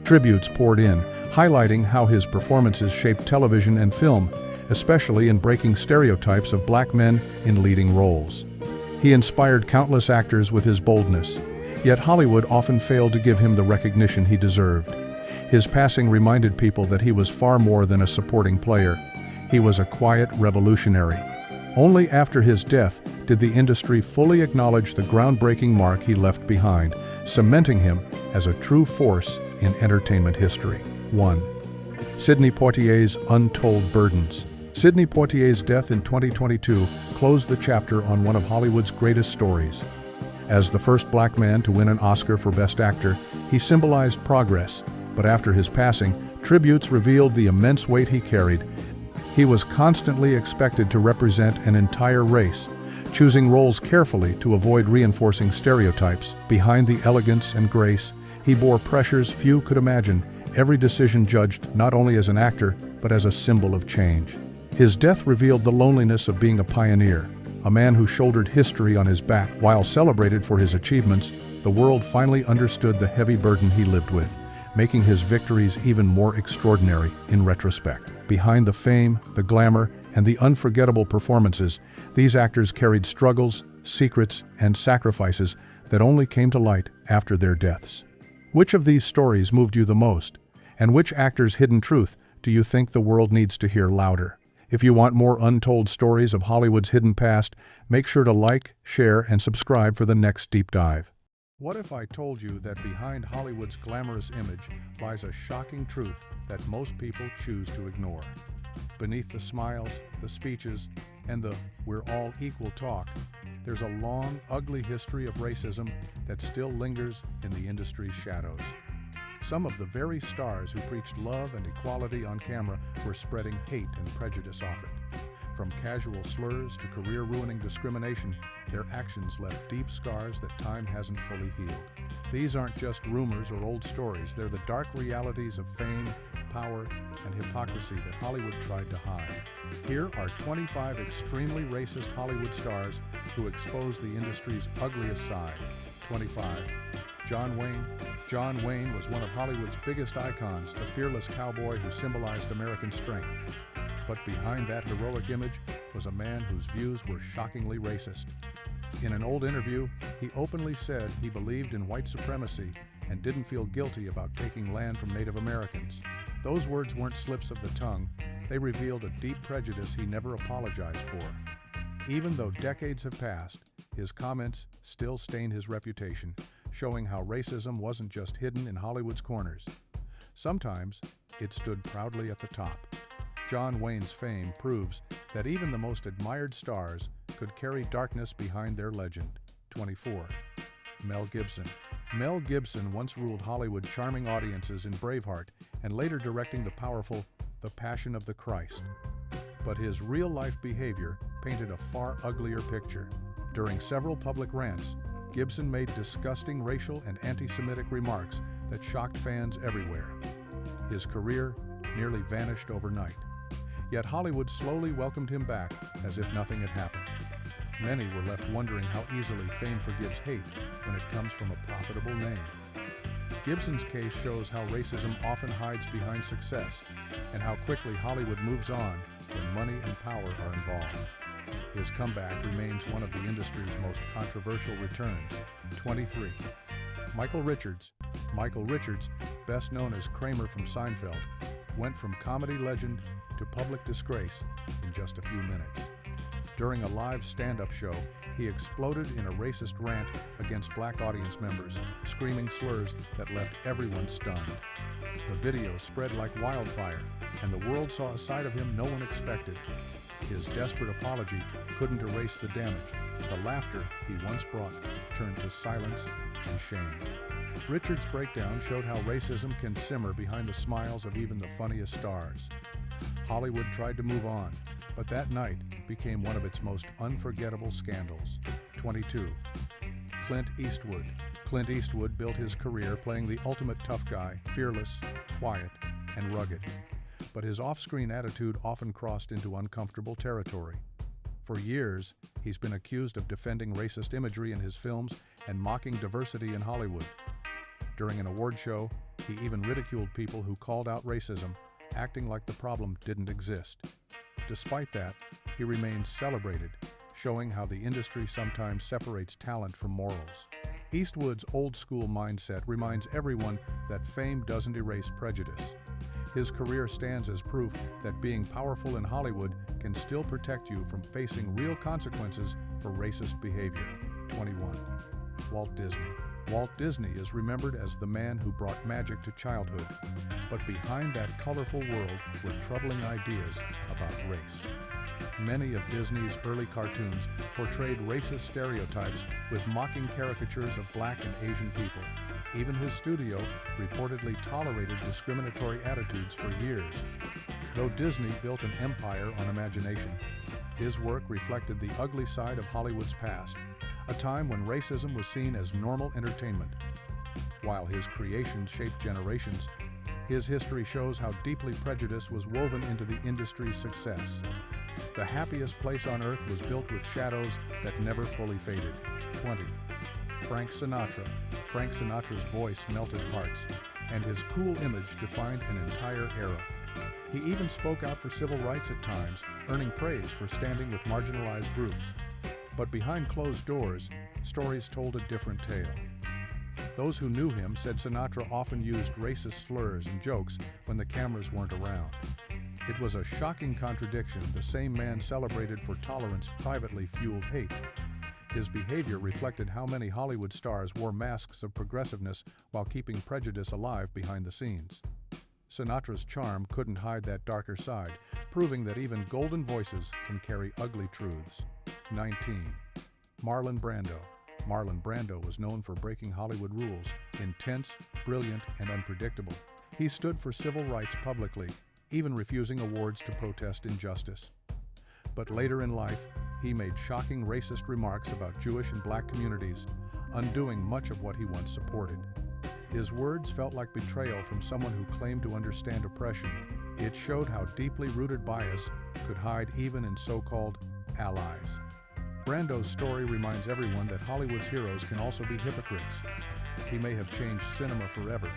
Tributes poured in, highlighting how his performances shaped television and film, especially in breaking stereotypes of black men in leading roles. He inspired countless actors with his boldness, yet Hollywood often failed to give him the recognition he deserved. His passing reminded people that he was far more than a supporting player. He was a quiet revolutionary. Only after his death did the industry fully acknowledge the groundbreaking mark he left behind, cementing him as a true force in entertainment history. 1. Sidney Poitier's untold burdens. Sidney Poitier's death in 2022 closed the chapter on one of Hollywood's greatest stories. As the first black man to win an Oscar for Best Actor, he symbolized progress, but after his passing, tributes revealed the immense weight he carried. He was constantly expected to represent an entire race, choosing roles carefully to avoid reinforcing stereotypes. Behind the elegance and grace, he bore pressures few could imagine, every decision judged not only as an actor, but as a symbol of change. His death revealed the loneliness of being a pioneer, a man who shouldered history on his back. While celebrated for his achievements, the world finally understood the heavy burden he lived with, making his victories even more extraordinary in retrospect. Behind the fame, the glamour, and the unforgettable performances, these actors carried struggles, secrets, and sacrifices that only came to light after their deaths. Which of these stories moved you the most? And which actor's hidden truth do you think the world needs to hear louder? If you want more untold stories of Hollywood's hidden past, make sure to like, share, and subscribe for the next deep dive. What if I told you that behind Hollywood's glamorous image lies a shocking truth that most people choose to ignore? Beneath the smiles, the speeches, and the "we're all equal" talk, there's a long, ugly history of racism that still lingers in the industry's shadows. Some of the very stars who preached love and equality on camera were spreading hate and prejudice often. From casual slurs to career-ruining discrimination, their actions left deep scars that time hasn't fully healed. These aren't just rumors or old stories, they're the dark realities of fame, power, and hypocrisy that Hollywood tried to hide. Here are 25 extremely racist Hollywood stars who exposed the industry's ugliest side. 25. John Wayne. John Wayne was one of Hollywood's biggest icons, the fearless cowboy who symbolized American strength. But behind that heroic image was a man whose views were shockingly racist. In an old interview, he openly said he believed in white supremacy and didn't feel guilty about taking land from Native Americans. Those words weren't slips of the tongue, they revealed a deep prejudice he never apologized for. Even though decades have passed, his comments still stain his reputation, showing how racism wasn't just hidden in Hollywood's corners. Sometimes it stood proudly at the top. John Wayne's fame proves that even the most admired stars could carry darkness behind their legend. 24. Mel Gibson. Mel Gibson once ruled Hollywood, charming audiences in Braveheart and later directing the powerful The Passion of the Christ. But his real-life behavior painted a far uglier picture. During several public rants, Gibson made disgusting racial and anti-Semitic remarks that shocked fans everywhere. His career nearly vanished overnight. Yet Hollywood slowly welcomed him back as if nothing had happened. Many were left wondering how easily fame forgives hate when it comes from a profitable name. Gibson's case shows how racism often hides behind success and how quickly Hollywood moves on when money and power are involved. His comeback remains one of the industry's most controversial returns. 23. Michael Richards. Michael Richards, best known as Kramer from Seinfeld, went from comedy legend to public disgrace in just a few minutes. During a live stand-up show, he exploded in a racist rant against black audience members, screaming slurs that left everyone stunned. The video spread like wildfire, and the world saw a side of him no one expected. His desperate apology couldn't erase the damage. The laughter he once brought turned to silence and shame. Richard's breakdown showed how racism can simmer behind the smiles of even the funniest stars. Hollywood tried to move on, but that night became one of its most unforgettable scandals. 22. Clint Eastwood. Clint Eastwood built his career playing the ultimate tough guy, fearless, quiet, and rugged. But his off-screen attitude often crossed into uncomfortable territory. For years, he's been accused of defending racist imagery in his films and mocking diversity in Hollywood. During an award show, he even ridiculed people who called out racism, acting like the problem didn't exist. Despite that, he remains celebrated, showing how the industry sometimes separates talent from morals. Eastwood's old-school mindset reminds everyone that fame doesn't erase prejudice. His career stands as proof that being powerful in Hollywood can still protect you from facing real consequences for racist behavior. 21. Walt Disney. Walt Disney is remembered as the man who brought magic to childhood, but behind that colorful world were troubling ideas about race. Many of Disney's early cartoons portrayed racist stereotypes with mocking caricatures of black and Asian people. Even his studio reportedly tolerated discriminatory attitudes for years. Though Disney built an empire on imagination, his work reflected the ugly side of Hollywood's past, a time when racism was seen as normal entertainment. While his creations shaped generations, his history shows how deeply prejudice was woven into the industry's success. The happiest place on earth was built with shadows that never fully faded. 20. Frank Sinatra. Frank Sinatra's voice melted hearts, and his cool image defined an entire era. He even spoke out for civil rights at times, earning praise for standing with marginalized groups. But behind closed doors, stories told a different tale. Those who knew him said Sinatra often used racist slurs and jokes when the cameras weren't around. It was a shocking contradiction. The same man celebrated for tolerance privately fueled hate. His behavior reflected how many Hollywood stars wore masks of progressiveness while keeping prejudice alive behind the scenes. Sinatra's charm couldn't hide that darker side, proving that even golden voices can carry ugly truths. 19. Marlon Brando. Marlon Brando was known for breaking Hollywood rules, intense, brilliant, and unpredictable. He stood for civil rights publicly, even refusing awards to protest injustice. But later in life, he made shocking racist remarks about Jewish and black communities, undoing much of what he once supported. His words felt like betrayal from someone who claimed to understand oppression. It showed how deeply rooted bias could hide even in so-called allies. Brando's story reminds everyone that Hollywood's heroes can also be hypocrites. He may have changed cinema forever,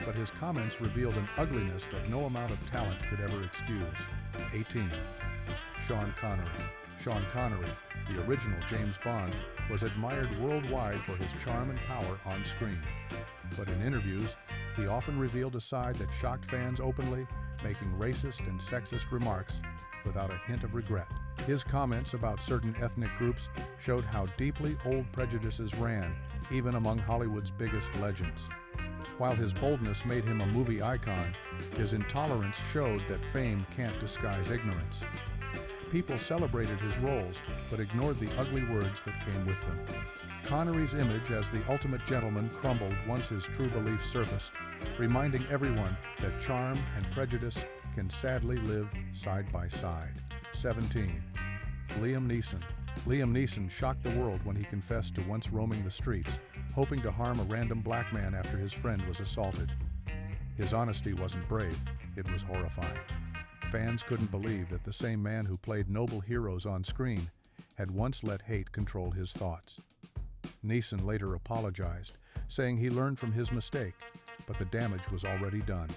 but his comments revealed an ugliness that no amount of talent could ever excuse. 18. Sean Connery. Sean Connery, the original James Bond, was admired worldwide for his charm and power on screen. But in interviews, he often revealed a side that shocked fans openly, making racist and sexist remarks without a hint of regret. His comments about certain ethnic groups showed how deeply old prejudices ran, even among Hollywood's biggest legends. While his boldness made him a movie icon, his intolerance showed that fame can't disguise ignorance. People celebrated his roles, but ignored the ugly words that came with them. Connery's image as the ultimate gentleman crumbled once his true beliefs surfaced, reminding everyone that charm and prejudice can sadly live side by side. 17. Liam Neeson. Liam Neeson shocked the world when he confessed to once roaming the streets, hoping to harm a random black man after his friend was assaulted. His honesty wasn't brave, it was horrifying. Fans couldn't believe that the same man who played noble heroes on screen had once let hate control his thoughts. Neeson later apologized, saying he learned from his mistake, but the damage was already done.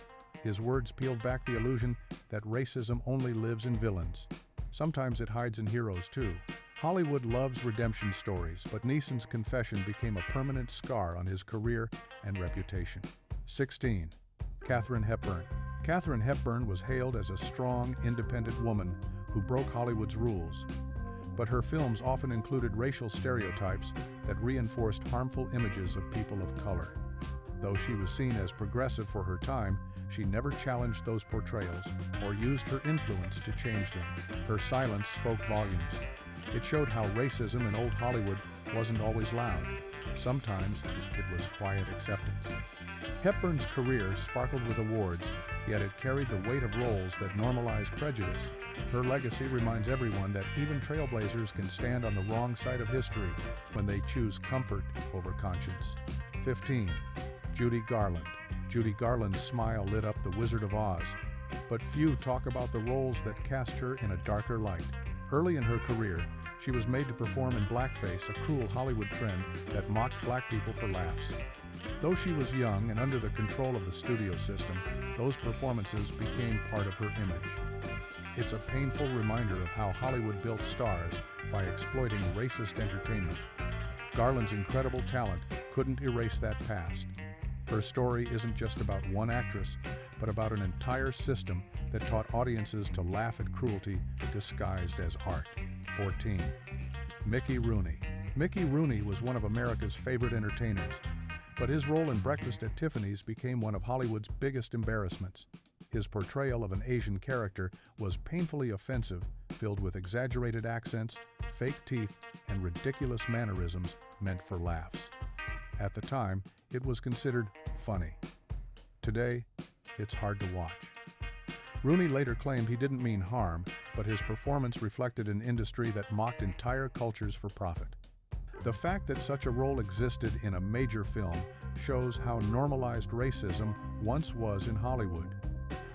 His words peeled back the illusion that racism only lives in villains. Sometimes it hides in heroes too, Hollywood loves redemption stories, but Neeson's confession became a permanent scar on his career and reputation. 16. Katharine Hepburn. Katharine Hepburn was hailed as a strong, independent woman who broke Hollywood's rules, but her films often included racial stereotypes that reinforced harmful images of people of color. Though she was seen as progressive for her time, she never challenged those portrayals or used her influence to change them. Her silence spoke volumes. It showed how racism in old Hollywood wasn't always loud. Sometimes it was quiet acceptance. Hepburn's career sparkled with awards, yet it carried the weight of roles that normalized prejudice. Her legacy reminds everyone that even trailblazers can stand on the wrong side of history when they choose comfort over conscience. 15. Judy Garland. Judy Garland's smile lit up The Wizard of Oz, but few talk about the roles that cast her in a darker light. Early in her career, she was made to perform in blackface, a cruel Hollywood trend that mocked black people for laughs. Though she was young and under the control of the studio system, those performances became part of her image. It's a painful reminder of how Hollywood built stars by exploiting racist entertainment. Garland's incredible talent couldn't erase that past. Her story isn't just about one actress, but about an entire system that taught audiences to laugh at cruelty disguised as art. 14. Mickey Rooney. Mickey Rooney was one of America's favorite entertainers, but his role in Breakfast at Tiffany's became one of Hollywood's biggest embarrassments. His portrayal of an Asian character was painfully offensive, filled with exaggerated accents, fake teeth, and ridiculous mannerisms meant for laughs. At the time, it was considered funny. Today, it's hard to watch. Rooney later claimed he didn't mean harm, but his performance reflected an industry that mocked entire cultures for profit. The fact that such a role existed in a major film shows how normalized racism once was in Hollywood.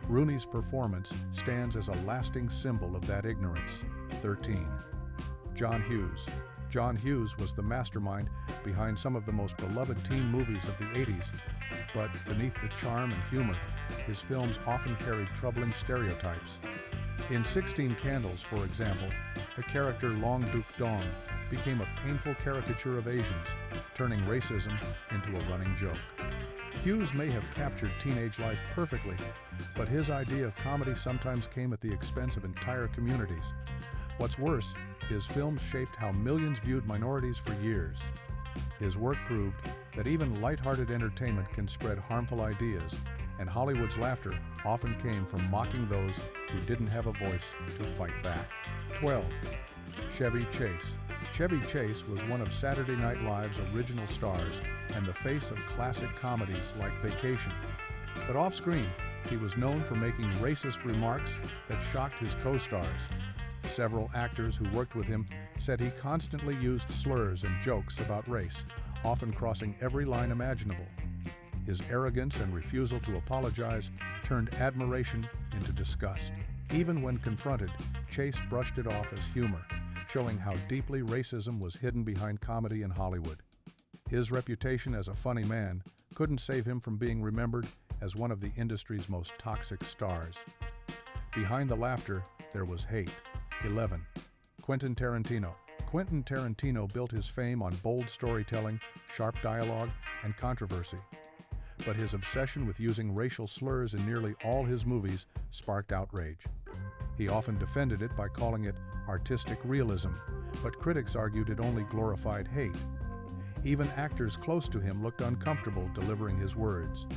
Rooney's performance stands as a lasting symbol of that ignorance. 13. John Hughes. John Hughes was the mastermind behind some of the most beloved teen movies of the 80s, but beneath the charm and humor, his films often carried troubling stereotypes. In 16 Candles, for example, the character Long Duc Dong became a painful caricature of Asians, turning racism into a running joke. Hughes may have captured teenage life perfectly, but his idea of comedy sometimes came at the expense of entire communities. What's worse, his films shaped how millions viewed minorities for years. His work proved that even lighthearted entertainment can spread harmful ideas, and Hollywood's laughter often came from mocking those who didn't have a voice to fight back. 12. Chevy Chase. Chevy Chase was one of Saturday Night Live's original stars and the face of classic comedies like Vacation. But off-screen, he was known for making racist remarks that shocked his co-stars. Several actors who worked with him said he constantly used slurs and jokes about race, often crossing every line imaginable. His arrogance and refusal to apologize turned admiration into disgust. Even when confronted, Chase brushed it off as humor, showing how deeply racism was hidden behind comedy in Hollywood. His reputation as a funny man couldn't save him from being remembered as one of the industry's most toxic stars. Behind the laughter, there was hate. 11. Quentin Tarantino. Quentin Tarantino built his fame on bold storytelling, sharp dialogue, and controversy. But his obsession with using racial slurs in nearly all his movies sparked outrage. He often defended it by calling it artistic realism, but critics argued it only glorified hate. Even actors close to him looked uncomfortable delivering his words.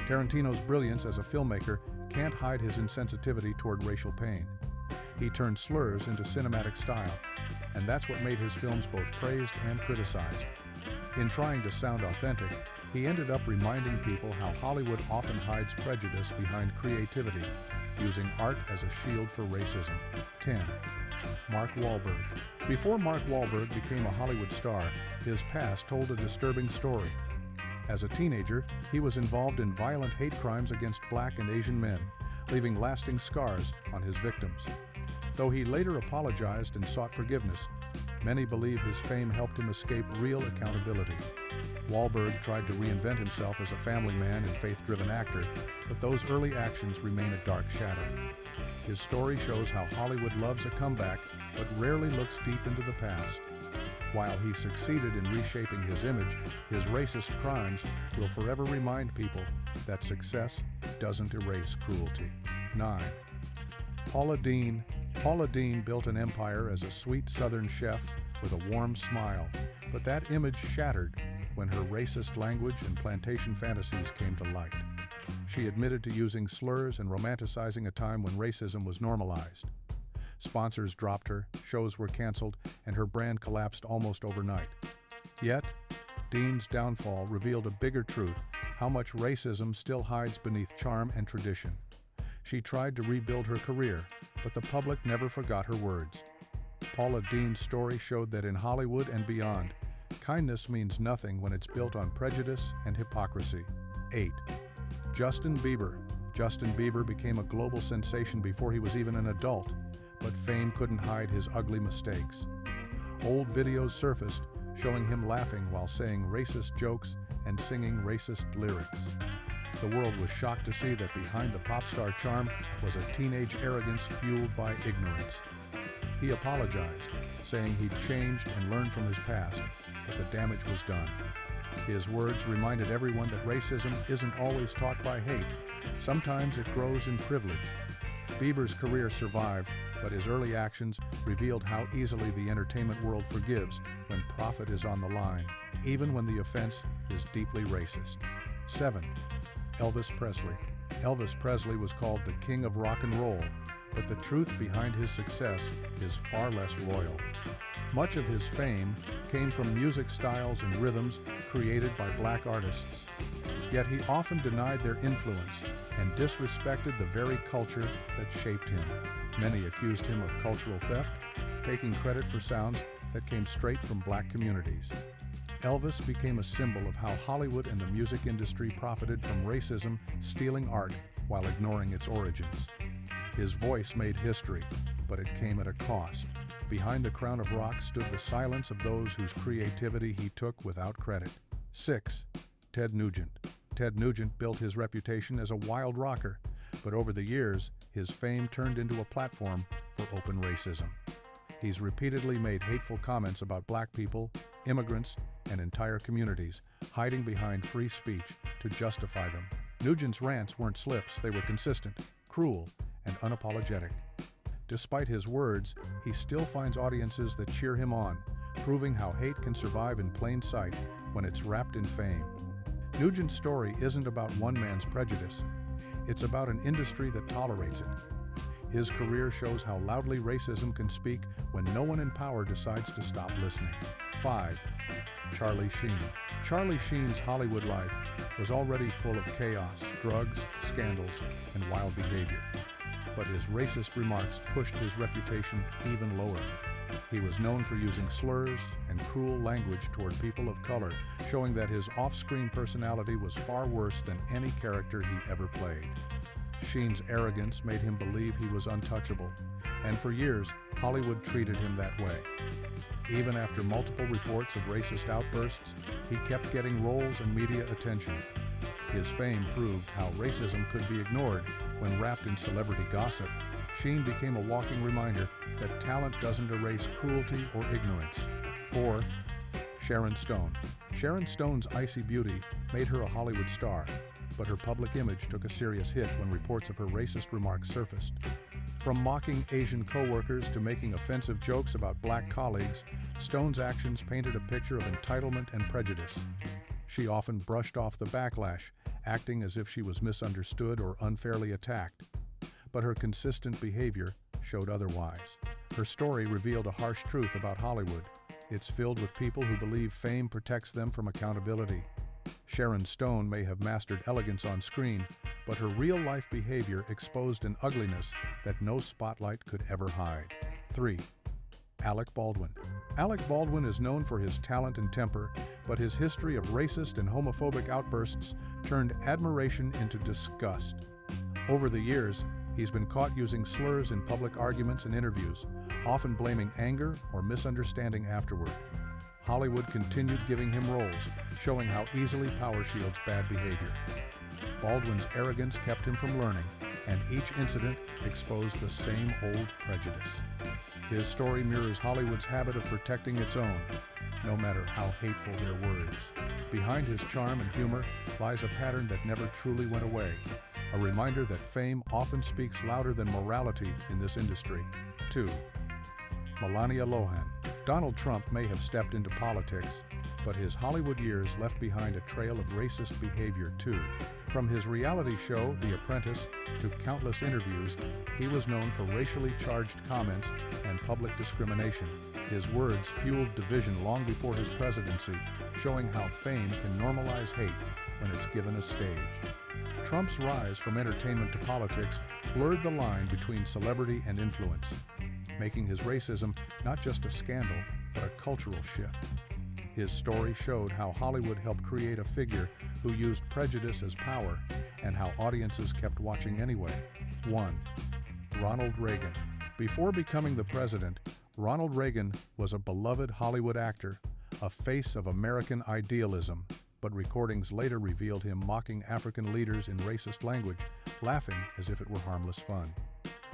Tarantino's brilliance as a filmmaker can't hide his insensitivity toward racial pain. He turned slurs into cinematic style, and that's what made his films both praised and criticized. In trying to sound authentic, he ended up reminding people how Hollywood often hides prejudice behind creativity, using art as a shield for racism. 10. Mark Wahlberg. Before Mark Wahlberg became a Hollywood star, his past told a disturbing story. As a teenager, he was involved in violent hate crimes against Black and Asian men, leaving lasting scars on his victims. Though he later apologized and sought forgiveness, many believe his fame helped him escape real accountability. Wahlberg tried to reinvent himself as a family man and faith-driven actor, but those early actions remain a dark shadow. His story shows how Hollywood loves a comeback but rarely looks deep into the past. While he succeeded in reshaping his image, his racist crimes will forever remind people that success doesn't erase cruelty. 9. Paula Deen. Paula Deen built an empire as a sweet Southern chef with a warm smile, but that image shattered when her racist language and plantation fantasies came to light. She admitted to using slurs and romanticizing a time when racism was normalized. Sponsors dropped her, shows were canceled, and her brand collapsed almost overnight. Yet, Deen's downfall revealed a bigger truth: how much racism still hides beneath charm and tradition. She tried to rebuild her career, but the public never forgot her words. Paula Deen's story showed that in Hollywood and beyond, kindness means nothing when it's built on prejudice and hypocrisy. 8. Justin Bieber. Justin Bieber became a global sensation before he was even an adult, but fame couldn't hide his ugly mistakes. Old videos surfaced showing him laughing while saying racist jokes and singing racist lyrics. The world was shocked to see that behind the pop star charm was a teenage arrogance fueled by ignorance. He apologized, saying he'd changed and learned from his past, but the damage was done. His words reminded everyone that racism isn't always taught by hate. Sometimes it grows in privilege. Bieber's career survived, but his early actions revealed how easily the entertainment world forgives when profit is on the line, even when the offense is deeply racist. 7. Elvis Presley. Elvis Presley was called the king of rock and roll, but the truth behind his success is far less royal. Much of his fame came from music styles and rhythms created by black artists. Yet he often denied their influence and disrespected the very culture that shaped him. Many accused him of cultural theft, taking credit for sounds that came straight from black communities. Elvis became a symbol of how Hollywood and the music industry profited from racism, stealing art while ignoring its origins. His voice made history, but it came at a cost. Behind the crown of rock stood the silence of those whose creativity he took without credit. 6. Ted Nugent. Ted Nugent built his reputation as a wild rocker, but over the years, his fame turned into a platform for open racism. He's repeatedly made hateful comments about black people, immigrants, and entire communities, hiding behind free speech to justify them. Nugent's rants weren't slips, they were consistent, cruel, and unapologetic. Despite his words, he still finds audiences that cheer him on, proving how hate can survive in plain sight when it's wrapped in fame. Nugent's story isn't about one man's prejudice. It's about an industry that tolerates it. His career shows how loudly racism can speak when no one in power decides to stop listening. 5. Charlie Sheen. Charlie Sheen's Hollywood life was already full of chaos, drugs, scandals, and wild behavior. But his racist remarks pushed his reputation even lower. He was known for using slurs and cruel language toward people of color, showing that his off-screen personality was far worse than any character he ever played. Sheen's arrogance made him believe he was untouchable, and for years, Hollywood treated him that way. Even after multiple reports of racist outbursts, he kept getting roles and media attention. His fame proved how racism could be ignored when wrapped in celebrity gossip. Sheen became a walking reminder that talent doesn't erase cruelty or ignorance. 4. Sharon Stone. Sharon Stone's icy beauty made her a Hollywood star, but her public image took a serious hit when reports of her racist remarks surfaced. From mocking Asian co-workers to making offensive jokes about black colleagues, Stone's actions painted a picture of entitlement and prejudice. She often brushed off the backlash, acting as if she was misunderstood or unfairly attacked. But her consistent behavior showed otherwise. Her story revealed a harsh truth about Hollywood. It's filled with people who believe fame protects them from accountability. Sharon Stone may have mastered elegance on screen, but her real-life behavior exposed an ugliness that no spotlight could ever hide. 3. Alec Baldwin. Alec Baldwin is known for his talent and temper, but his history of racist and homophobic outbursts turned admiration into disgust. Over the years, he's been caught using slurs in public arguments and interviews, often blaming anger or misunderstanding afterward. Hollywood continued giving him roles, showing how easily power shields bad behavior. Baldwin's arrogance kept him from learning, and each incident exposed the same old prejudice. His story mirrors Hollywood's habit of protecting its own, no matter how hateful their words. Behind his charm and humor lies a pattern that never truly went away, a reminder that fame often speaks louder than morality in this industry. 2. Melania Lohan. Donald Trump may have stepped into politics, but his Hollywood years left behind a trail of racist behavior too. From his reality show, The Apprentice, to countless interviews, he was known for racially charged comments and public discrimination. His words fueled division long before his presidency, showing how fame can normalize hate when it's given a stage. Trump's rise from entertainment to politics blurred the line between celebrity and influence, making his racism not just a scandal, but a cultural shift. His story showed how Hollywood helped create a figure who used prejudice as power and how audiences kept watching anyway. 1. Ronald Reagan. Before becoming the president, Ronald Reagan was a beloved Hollywood actor, a face of American idealism, but recordings later revealed him mocking African leaders in racist language, laughing as if it were harmless fun.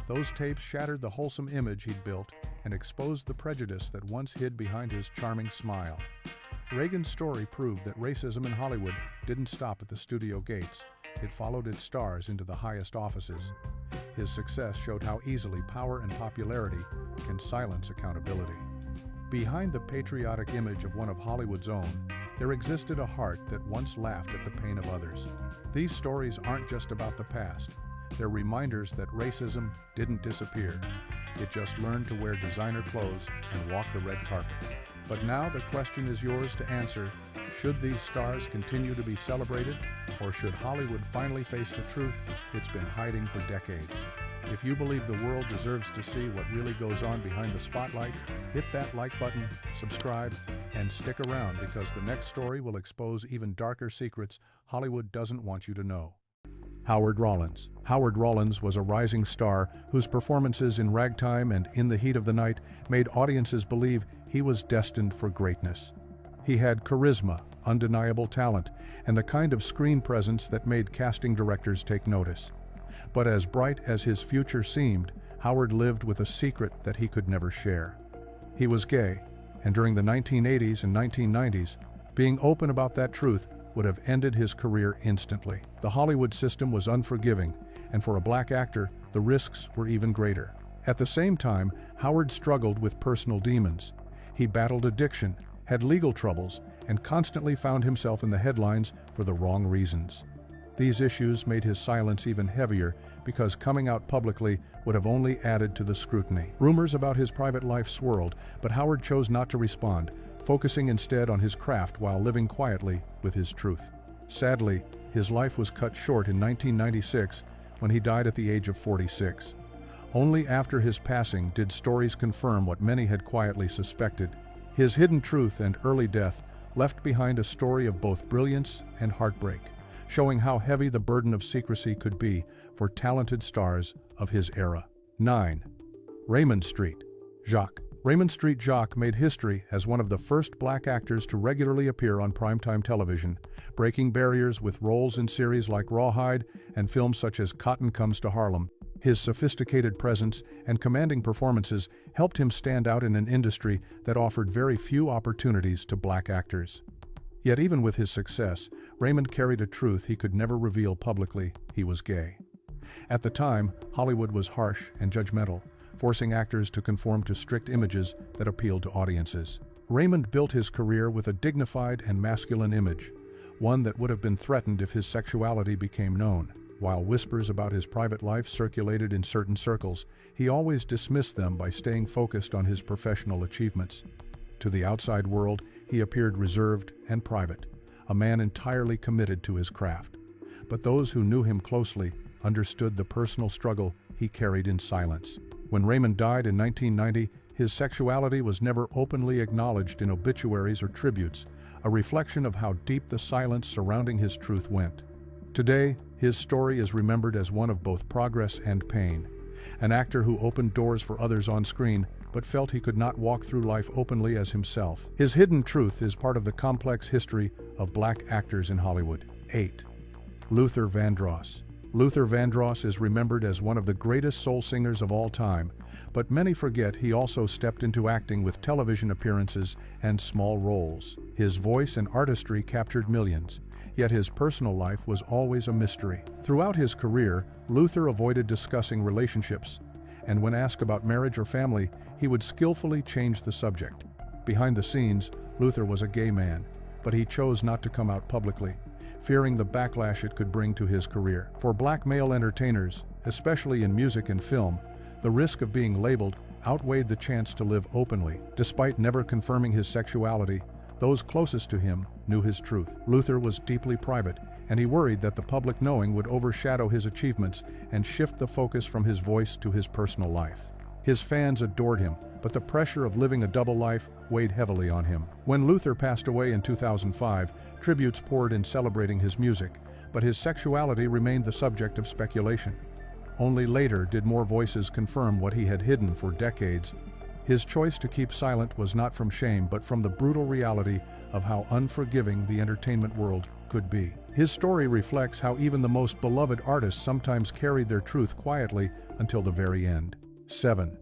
Those tapes shattered the wholesome image he'd built and exposed the prejudice that once hid behind his charming smile. Reagan's story proved that racism in Hollywood didn't stop at the studio gates. It followed its stars into the highest offices. His success showed how easily power and popularity can silence accountability. Behind the patriotic image of one of Hollywood's own, there existed a heart that once laughed at the pain of others. These stories aren't just about the past. They're reminders that racism didn't disappear. It just learned to wear designer clothes and walk the red carpet. But now the question is yours to answer. Should these stars continue to be celebrated, or should Hollywood finally face the truth it's been hiding for decades? If you believe the world deserves to see what really goes on behind the spotlight, hit that like button, subscribe, and stick around because the next story will expose even darker secrets Hollywood doesn't want you to know. Howard Rollins. Howard Rollins was a rising star whose performances in Ragtime and In the Heat of the Night made audiences believe he was destined for greatness. He had charisma, undeniable talent, and the kind of screen presence that made casting directors take notice. But as bright as his future seemed, Howard lived with a secret that he could never share. He was gay, and during the 1980s and 1990s, being open about that truth would have ended his career instantly. The Hollywood system was unforgiving, and for a black actor, the risks were even greater. At the same time, Howard struggled with personal demons. He battled addiction, had legal troubles, and constantly found himself in the headlines for the wrong reasons. These issues made his silence even heavier because coming out publicly would have only added to the scrutiny. Rumors about his private life swirled, but Howard chose not to respond, focusing instead on his craft while living quietly with his truth. Sadly, his life was cut short in 1996 when he died at the age of 46. Only after his passing did stories confirm what many had quietly suspected. His hidden truth and early death left behind a story of both brilliance and heartbreak, showing how heavy the burden of secrecy could be for talented stars of his era. 9. Raymond Street. Jacques. Raymond Street Jacques made history as one of the first black actors to regularly appear on primetime television, breaking barriers with roles in series like Rawhide and films such as Cotton Comes to Harlem. His sophisticated presence and commanding performances helped him stand out in an industry that offered very few opportunities to black actors. Yet even with his success, Raymond carried a truth he could never reveal publicly: he was gay. At the time, Hollywood was harsh and judgmental, forcing actors to conform to strict images that appealed to audiences. Raymond built his career with a dignified and masculine image, one that would have been threatened if his sexuality became known. While whispers about his private life circulated in certain circles, he always dismissed them by staying focused on his professional achievements. To the outside world, he appeared reserved and private, a man entirely committed to his craft. But those who knew him closely understood the personal struggle he carried in silence. When Raymond died in 1990, his sexuality was never openly acknowledged in obituaries or tributes, a reflection of how deep the silence surrounding his truth went. Today, his story is remembered as one of both progress and pain. An actor who opened doors for others on screen, but felt he could not walk through life openly as himself. His hidden truth is part of the complex history of black actors in Hollywood. 8. Luther Vandross. Luther Vandross is remembered as one of the greatest soul singers of all time, but many forget he also stepped into acting with television appearances and small roles. His voice and artistry captured millions, yet his personal life was always a mystery. Throughout his career, Luther avoided discussing relationships, and when asked about marriage or family, he would skillfully change the subject. Behind the scenes, Luther was a gay man, but he chose not to come out publicly, fearing the backlash it could bring to his career. For black male entertainers, especially in music and film, the risk of being labeled outweighed the chance to live openly. Despite never confirming his sexuality, those closest to him knew his truth. Luther was deeply private, and he worried that the public knowing would overshadow his achievements and shift the focus from his voice to his personal life. His fans adored him, but the pressure of living a double life weighed heavily on him. When Luther passed away in 2005, tributes poured in celebrating his music, but his sexuality remained the subject of speculation. Only later did more voices confirm what he had hidden for decades. His choice to keep silent was not from shame, but from the brutal reality of how unforgiving the entertainment world could be. His story reflects how even the most beloved artists sometimes carried their truth quietly until the very end. 7.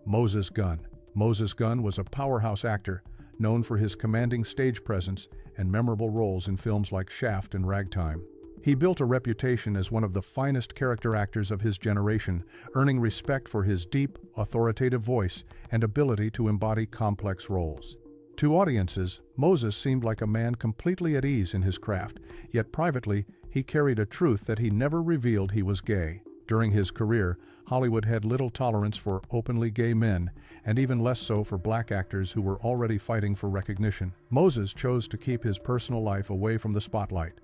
Moses Gunn. Moses Gunn was a powerhouse actor, known for his commanding stage presence and memorable roles in films like Shaft and Ragtime. He built a reputation as one of the finest character actors of his generation, earning respect for his deep, authoritative voice and ability to embody complex roles. To audiences, Moses seemed like a man completely at ease in his craft, yet privately, he carried a truth that he never revealed: he was gay. During his career, Hollywood had little tolerance for openly gay men, and even less so for black actors who were already fighting for recognition. Moses chose to keep his personal life away from the spotlight,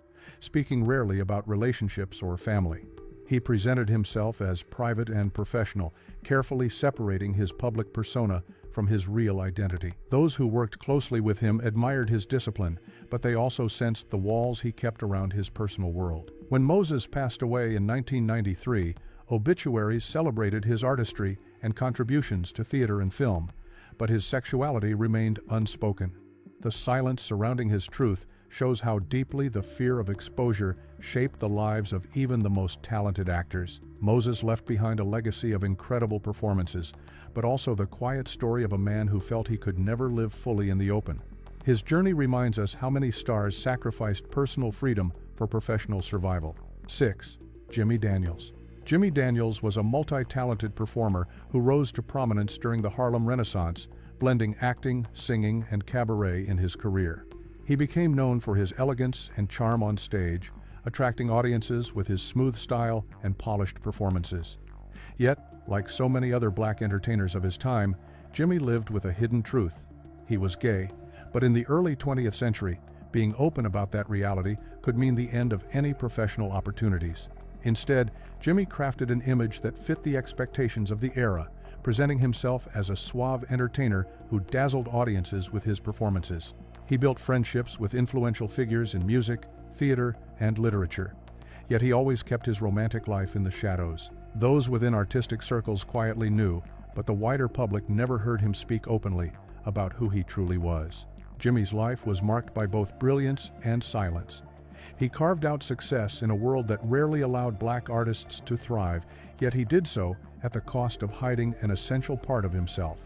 speaking rarely about relationships or family. He presented himself as private and professional, carefully separating his public persona from his real identity. Those who worked closely with him admired his discipline, but they also sensed the walls he kept around his personal world. When Moses passed away in 1993, obituaries celebrated his artistry and contributions to theater and film, but his sexuality remained unspoken. The silence surrounding his truth shows how deeply the fear of exposure shaped the lives of even the most talented actors. Moses left behind a legacy of incredible performances, but also the quiet story of a man who felt he could never live fully in the open. His journey reminds us how many stars sacrificed personal freedom for professional survival. 6. Jimmy Daniels. Jimmy Daniels was a multi-talented performer who rose to prominence during the Harlem Renaissance, blending acting, singing, and cabaret in his career. He became known for his elegance and charm on stage, attracting audiences with his smooth style and polished performances. Yet, like so many other black entertainers of his time, Jimmy lived with a hidden truth. He was gay, but in the early 20th century, being open about that reality could mean the end of any professional opportunities. Instead, Jimmy crafted an image that fit the expectations of the era, presenting himself as a suave entertainer who dazzled audiences with his performances. He built friendships with influential figures in music, theater, and literature. Yet he always kept his romantic life in the shadows. Those within artistic circles quietly knew, but the wider public never heard him speak openly about who he truly was. Jimmy's life was marked by both brilliance and silence. He carved out success in a world that rarely allowed black artists to thrive, yet he did so at the cost of hiding an essential part of himself.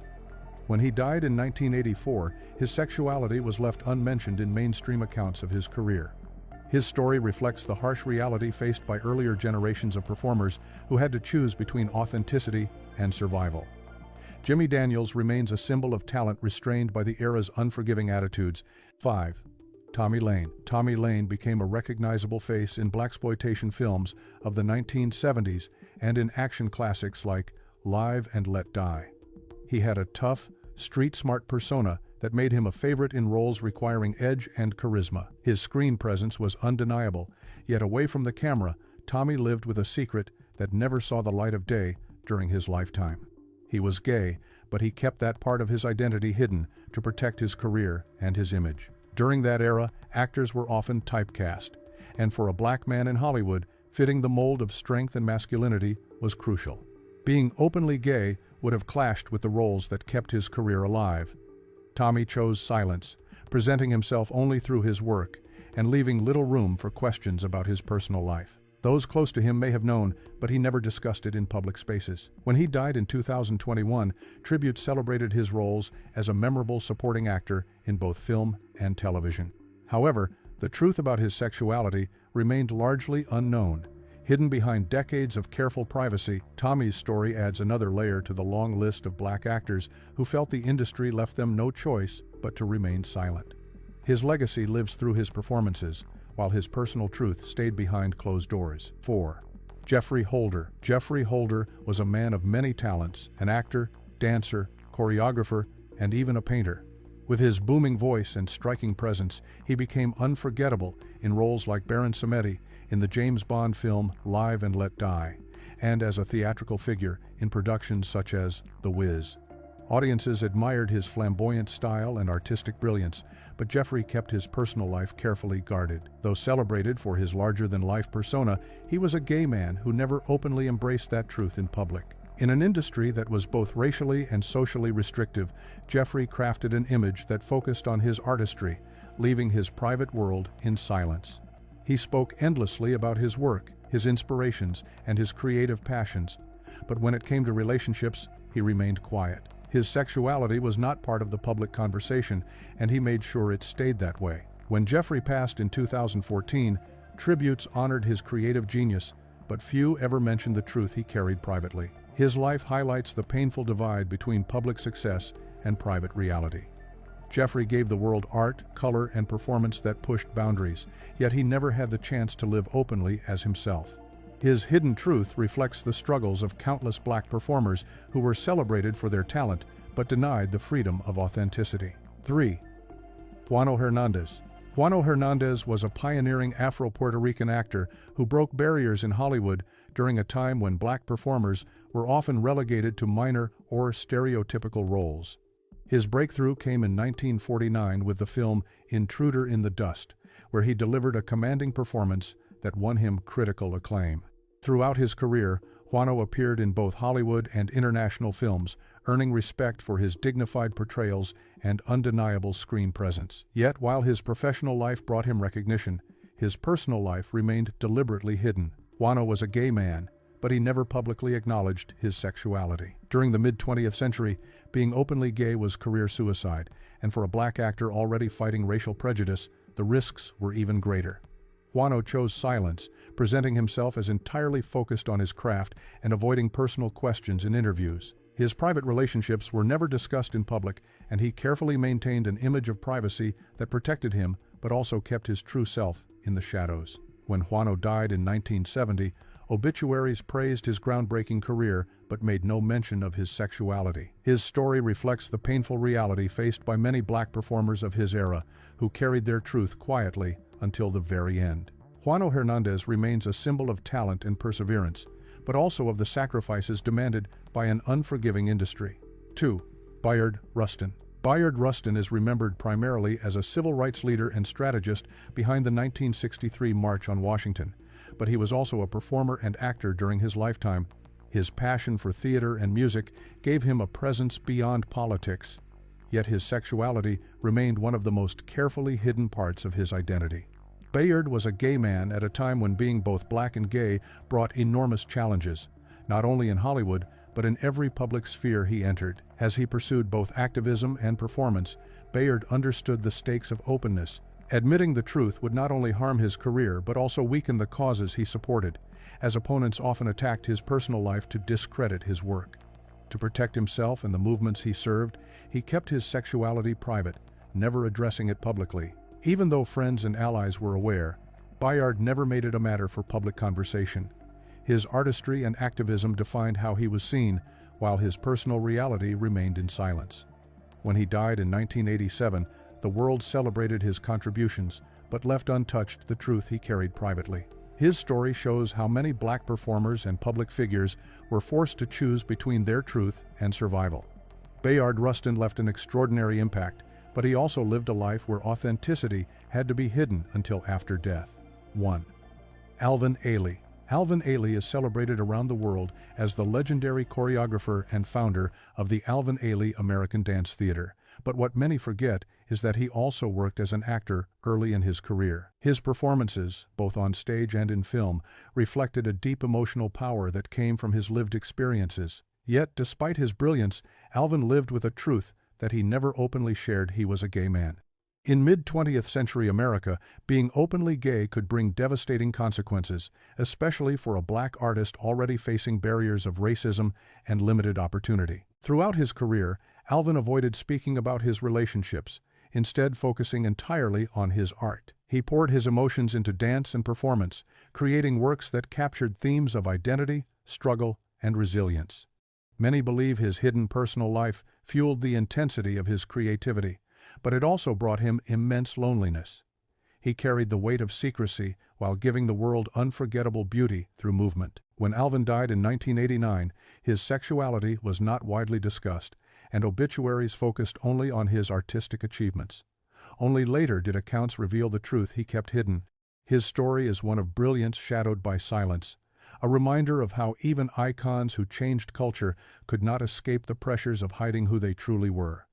When he died in 1984, his sexuality was left unmentioned in mainstream accounts of his career. His story reflects the harsh reality faced by earlier generations of performers who had to choose between authenticity and survival. Jimmy Daniels remains a symbol of talent restrained by the era's unforgiving attitudes. 5. Tommy Lane. Tommy Lane became a recognizable face in blaxploitation films of the 1970s and in action classics like Live and Let Die. He had a tough, street-smart persona that made him a favorite in roles requiring edge and charisma. His screen presence was undeniable, yet away from the camera, Tommy lived with a secret that never saw the light of day during his lifetime. He was gay, but he kept that part of his identity hidden to protect his career and his image. During that era, actors were often typecast, and for a black man in Hollywood, fitting the mold of strength and masculinity was crucial. Being openly gay would have clashed with the roles that kept his career alive. Tommy chose silence, presenting himself only through his work and leaving little room for questions about his personal life. Those close to him may have known, but he never discussed it in public spaces. When he died in 2021, tributes celebrated his roles as a memorable supporting actor in both film and television. However, the truth about his sexuality remained largely unknown. Hidden behind decades of careful privacy, Tommy's story adds another layer to the long list of black actors who felt the industry left them no choice but to remain silent. His legacy lives through his performances, while his personal truth stayed behind closed doors. 4. Jeffrey Holder. Jeffrey Holder was a man of many talents, an actor, dancer, choreographer, and even a painter. With his booming voice and striking presence, he became unforgettable in roles like Baron Samedi in the James Bond film Live and Let Die, and as a theatrical figure in productions such as The Wiz. Audiences admired his flamboyant style and artistic brilliance, but Jeffrey kept his personal life carefully guarded. Though celebrated for his larger-than-life persona, he was a gay man who never openly embraced that truth in public. In an industry that was both racially and socially restrictive, Jeffrey crafted an image that focused on his artistry, leaving his private world in silence. He spoke endlessly about his work, his inspirations, and his creative passions, but when it came to relationships, he remained quiet. His sexuality was not part of the public conversation, and he made sure it stayed that way. When Jeffrey passed in 2014, tributes honored his creative genius, but few ever mentioned the truth he carried privately. His life highlights the painful divide between public success and private reality. Jeffrey gave the world art, color, and performance that pushed boundaries, yet he never had the chance to live openly as himself. His hidden truth reflects the struggles of countless black performers who were celebrated for their talent but denied the freedom of authenticity. 3. Juano Hernandez. Juano Hernandez was a pioneering Afro-Puerto Rican actor who broke barriers in Hollywood during a time when black performers were often relegated to minor or stereotypical roles. His breakthrough came in 1949 with the film Intruder in the Dust, where he delivered a commanding performance that won him critical acclaim. Throughout his career, Juano appeared in both Hollywood and international films, earning respect for his dignified portrayals and undeniable screen presence. Yet, while his professional life brought him recognition, his personal life remained deliberately hidden. Juano was a gay man, but he never publicly acknowledged his sexuality. During the mid-20th century, being openly gay was career suicide, and for a black actor already fighting racial prejudice, the risks were even greater. Juano chose silence, presenting himself as entirely focused on his craft and avoiding personal questions in interviews. His private relationships were never discussed in public, and he carefully maintained an image of privacy that protected him but also kept his true self in the shadows. When Juano died in 1970, obituaries praised his groundbreaking career but made no mention of his sexuality. His story reflects the painful reality faced by many black performers of his era who carried their truth quietly until the very end. Juano Hernandez remains a symbol of talent and perseverance, but also of the sacrifices demanded by an unforgiving industry. 2. Bayard Rustin. Bayard Rustin is remembered primarily as a civil rights leader and strategist behind the 1963 March on Washington, but he was also a performer and actor during his lifetime. His passion for theater and music gave him a presence beyond politics, yet his sexuality remained one of the most carefully hidden parts of his identity. Bayard was a gay man at a time when being both black and gay brought enormous challenges, not only in Hollywood, but in every public sphere he entered. As he pursued both activism and performance, Bayard understood the stakes of openness. Admitting the truth would not only harm his career but also weaken the causes he supported, as opponents often attacked his personal life to discredit his work. To protect himself and the movements he served, he kept his sexuality private, never addressing it publicly. Even though friends and allies were aware, Bayard never made it a matter for public conversation. His artistry and activism defined how he was seen, while his personal reality remained in silence. When he died in 1987, the world celebrated his contributions, but left untouched the truth he carried privately. His story shows how many black performers and public figures were forced to choose between their truth and survival. Bayard Rustin left an extraordinary impact, but he also lived a life where authenticity had to be hidden until after death. 1. Alvin Ailey. Alvin Ailey is celebrated around the world as the legendary choreographer and founder of the Alvin Ailey American Dance Theater, But what many forget is that he also worked as an actor early in his career. His performances, both on stage and in film, reflected a deep emotional power that came from his lived experiences. Yet, despite his brilliance, Alvin lived with a truth that he never openly shared: he was a gay man. In mid-20th century America, being openly gay could bring devastating consequences, especially for a black artist already facing barriers of racism and limited opportunity. Throughout his career, Alvin avoided speaking about his relationships, instead focusing entirely on his art. He poured his emotions into dance and performance, creating works that captured themes of identity, struggle, and resilience. Many believe his hidden personal life fueled the intensity of his creativity, but it also brought him immense loneliness. He carried the weight of secrecy while giving the world unforgettable beauty through movement. When Alvin died in 1989, his sexuality was not widely discussed, and obituaries focused only on his artistic achievements. Only later did accounts reveal the truth he kept hidden. His story is one of brilliance shadowed by silence, a reminder of how even icons who changed culture could not escape the pressures of hiding who they truly were.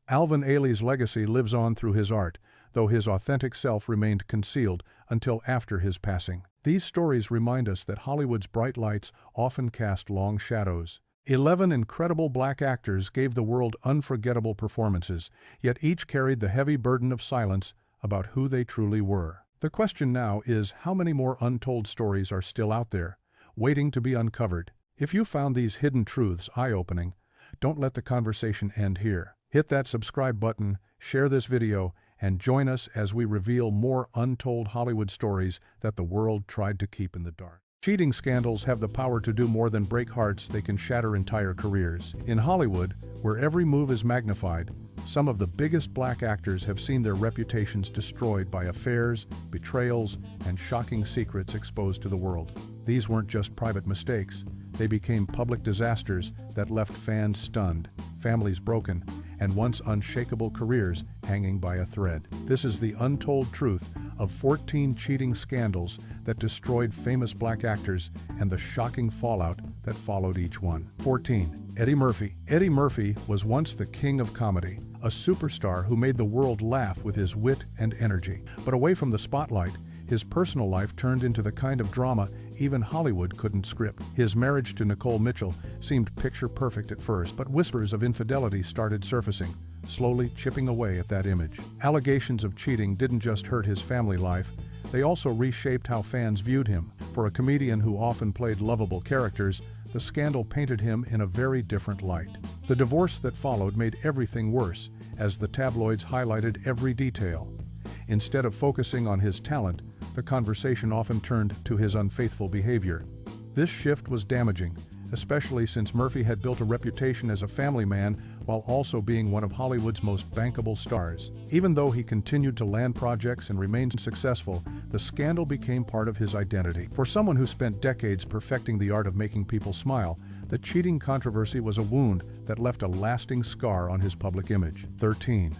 Alvin Ailey's legacy lives on through his art, though his authentic self remained concealed until after his passing. These stories remind us that Hollywood's bright lights often cast long shadows. 11 incredible black actors gave the world unforgettable performances, yet each carried the heavy burden of silence about who they truly were. The question now is, how many more untold stories are still out there, waiting to be uncovered? If you found these hidden truths eye-opening, don't let the conversation end here. Hit that subscribe button, share this video, and join us as we reveal more untold Hollywood stories that the world tried to keep in the dark. Cheating scandals have the power to do more than break hearts; they can shatter entire careers. In Hollywood, where every move is magnified, some of the biggest black actors have seen their reputations destroyed by affairs, betrayals, and shocking secrets exposed to the world. These weren't just private mistakes. They became public disasters that left fans stunned, families broken, and once unshakable careers hanging by a thread. This is the untold truth of 14 cheating scandals that destroyed famous black actors and the shocking fallout that followed each one. 14. Eddie Murphy. Eddie Murphy was once the king of comedy, a superstar who made the world laugh with his wit and energy. But away from the spotlight, his personal life turned into the kind of drama even Hollywood couldn't script. His marriage to Nicole Mitchell seemed picture-perfect at first, but whispers of infidelity started surfacing, slowly chipping away at that image. Allegations of cheating didn't just hurt his family life, they also reshaped how fans viewed him. For a comedian who often played lovable characters, the scandal painted him in a very different light. The divorce that followed made everything worse, as the tabloids highlighted every detail. Instead of focusing on his talent, the conversation often turned to his unfaithful behavior. This shift was damaging, especially since Murphy had built a reputation as a family man while also being one of Hollywood's most bankable stars. Even though he continued to land projects and remained successful, the scandal became part of his identity. For someone who spent decades perfecting the art of making people smile, the cheating controversy was a wound that left a lasting scar on his public image. 13.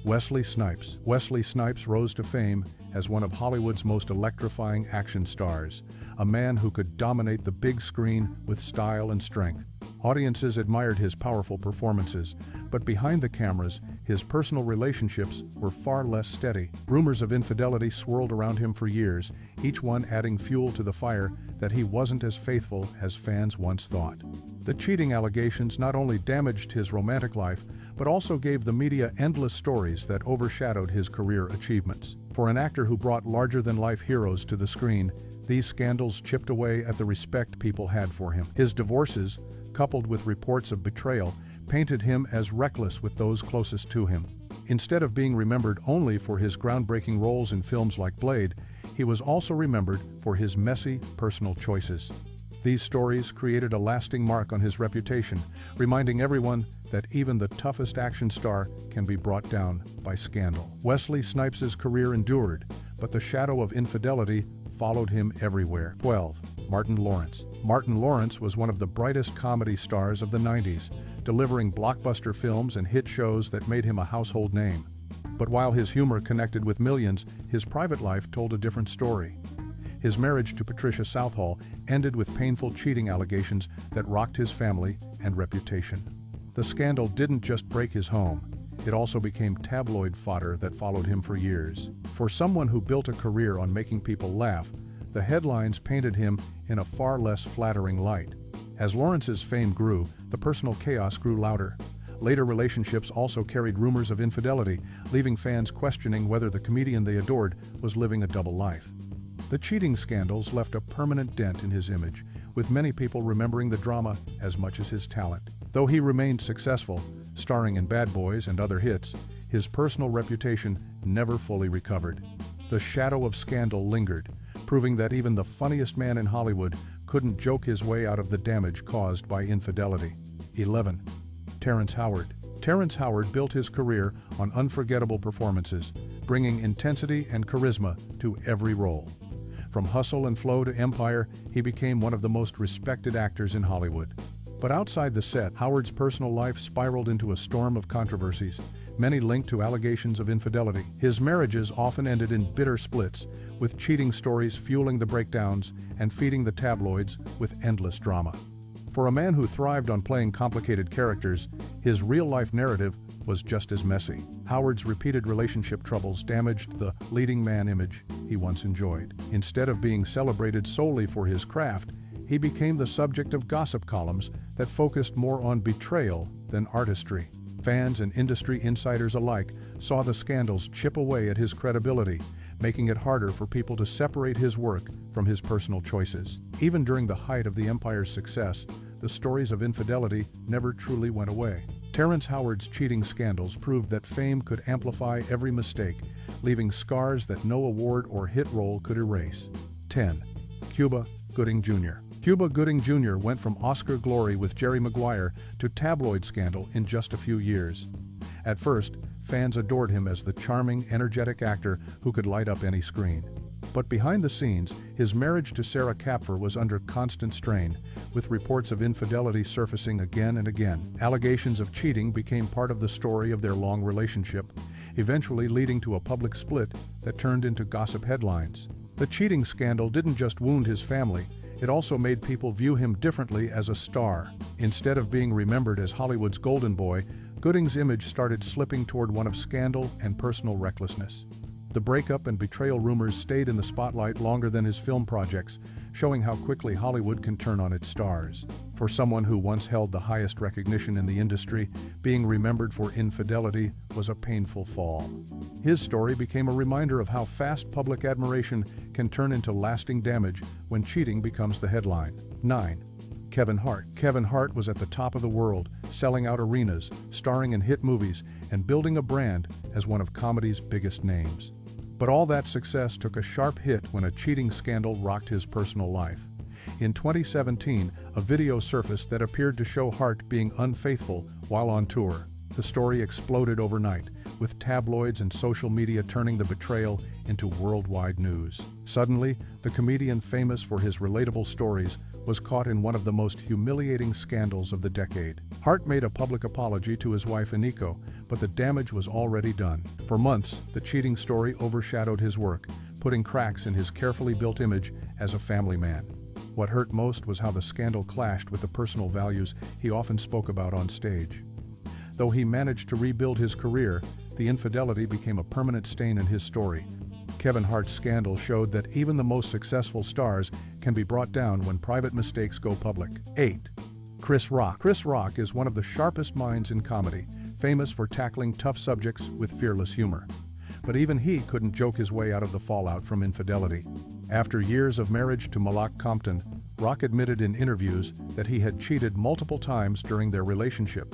Wesley Snipes. Wesley Snipes rose to fame as one of Hollywood's most electrifying action stars, a man who could dominate the big screen with style and strength. Audiences admired his powerful performances, but behind the cameras, his personal relationships were far less steady. Rumors of infidelity swirled around him for years, each one adding fuel to the fire that he wasn't as faithful as fans once thought. The cheating allegations not only damaged his romantic life, but also gave the media endless stories that overshadowed his career achievements. For an actor who brought larger-than-life heroes to the screen, these scandals chipped away at the respect people had for him. His divorces, coupled with reports of betrayal, painted him as reckless with those closest to him. Instead of being remembered only for his groundbreaking roles in films like Blade, he was also remembered for his messy, personal choices. These stories created a lasting mark on his reputation, reminding everyone that even the toughest action star can be brought down by scandal. Wesley Snipes' career endured, but the shadow of infidelity followed him everywhere. 12. Martin Lawrence. Martin Lawrence was one of the brightest comedy stars of the 90s, delivering blockbuster films and hit shows that made him a household name. But while his humor connected with millions, his private life told a different story. His marriage to Patricia Southall ended with painful cheating allegations that rocked his family and reputation. The scandal didn't just break his home, it also became tabloid fodder that followed him for years. For someone who built a career on making people laugh, the headlines painted him in a far less flattering light. As Lawrence's fame grew, the personal chaos grew louder. Later relationships also carried rumors of infidelity, leaving fans questioning whether the comedian they adored was living a double life. The cheating scandals left a permanent dent in his image, with many people remembering the drama as much as his talent. Though he remained successful, starring in Bad Boys and other hits, his personal reputation never fully recovered. The shadow of scandal lingered, proving that even the funniest man in Hollywood couldn't joke his way out of the damage caused by infidelity. 11. Terrence Howard. Terrence Howard built his career on unforgettable performances, bringing intensity and charisma to every role. From Hustle and Flow to Empire, he became one of the most respected actors in Hollywood. But outside the set, Howard's personal life spiraled into a storm of controversies, many linked to allegations of infidelity. His marriages often ended in bitter splits, with cheating stories fueling the breakdowns and feeding the tabloids with endless drama. For a man who thrived on playing complicated characters, his real-life narrative was just as messy. Howard's repeated relationship troubles damaged the leading man image he once enjoyed. Instead of being celebrated solely for his craft, he became the subject of gossip columns that focused more on betrayal than artistry. Fans and industry insiders alike saw the scandals chip away at his credibility, making it harder for people to separate his work from his personal choices. Even during the height of the Empire's success, the stories of infidelity never truly went away. Terrence Howard's cheating scandals proved that fame could amplify every mistake, leaving scars that no award or hit role could erase. 10. Cuba Gooding Jr. Cuba Gooding Jr. went from Oscar glory with Jerry Maguire to tabloid scandal in just a few years. At first, fans adored him as the charming, energetic actor who could light up any screen. But behind the scenes, his marriage to Sarah Kapfer was under constant strain, with reports of infidelity surfacing again and again. Allegations of cheating became part of the story of their long relationship, eventually leading to a public split that turned into gossip headlines. The cheating scandal didn't just wound his family, it also made people view him differently as a star. Instead of being remembered as Hollywood's golden boy, Gooding's image started slipping toward one of scandal and personal recklessness. The breakup and betrayal rumors stayed in the spotlight longer than his film projects, showing how quickly Hollywood can turn on its stars. For someone who once held the highest recognition in the industry, being remembered for infidelity was a painful fall. His story became a reminder of how fast public admiration can turn into lasting damage when cheating becomes the headline. 9. Kevin Hart. Kevin Hart was at the top of the world, selling out arenas, starring in hit movies, and building a brand as one of comedy's biggest names. But all that success took a sharp hit when a cheating scandal rocked his personal life. In 2017, a video surfaced that appeared to show Hart being unfaithful while on tour. The story exploded overnight, with tabloids and social media turning the betrayal into worldwide news. Suddenly, the comedian famous for his relatable stories was caught in one of the most humiliating scandals of the decade. Hart made a public apology to his wife Aniko, but the damage was already done. For months, the cheating story overshadowed his work, putting cracks in his carefully built image as a family man. What hurt most was how the scandal clashed with the personal values he often spoke about on stage. Though he managed to rebuild his career, the infidelity became a permanent stain in his story. Kevin Hart's scandal showed that even the most successful stars can be brought down when private mistakes go public. 8. Chris Rock. Chris Rock is one of the sharpest minds in comedy, famous for tackling tough subjects with fearless humor. But even he couldn't joke his way out of the fallout from infidelity. After years of marriage to Malak Compton, Rock admitted in interviews that he had cheated multiple times during their relationship.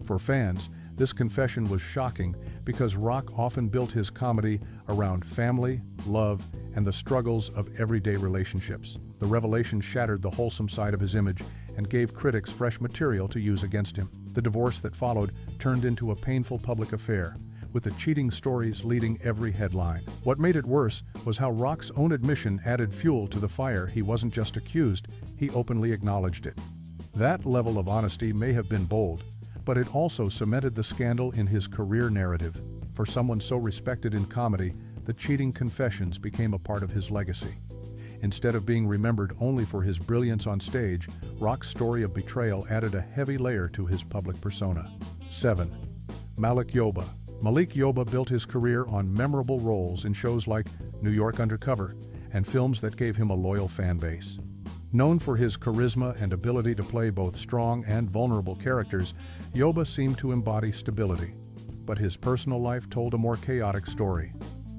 For fans, this confession was shocking because Rock often built his comedy around family, love, and the struggles of everyday relationships. The revelation shattered the wholesome side of his image and gave critics fresh material to use against him. The divorce that followed turned into a painful public affair, with the cheating stories leading every headline. What made it worse was how Rock's own admission added fuel to the fire. He wasn't just accused, he openly acknowledged it. That level of honesty may have been bold, but it also cemented the scandal in his career narrative. For someone so respected in comedy, the cheating confessions became a part of his legacy. Instead of being remembered only for his brilliance on stage, Rock's story of betrayal added a heavy layer to his public persona. 7. Malik Yoba. Malik Yoba built his career on memorable roles in shows like New York Undercover and films that gave him a loyal fan base. Known for his charisma and ability to play both strong and vulnerable characters, Yoba seemed to embody stability. But his personal life told a more chaotic story.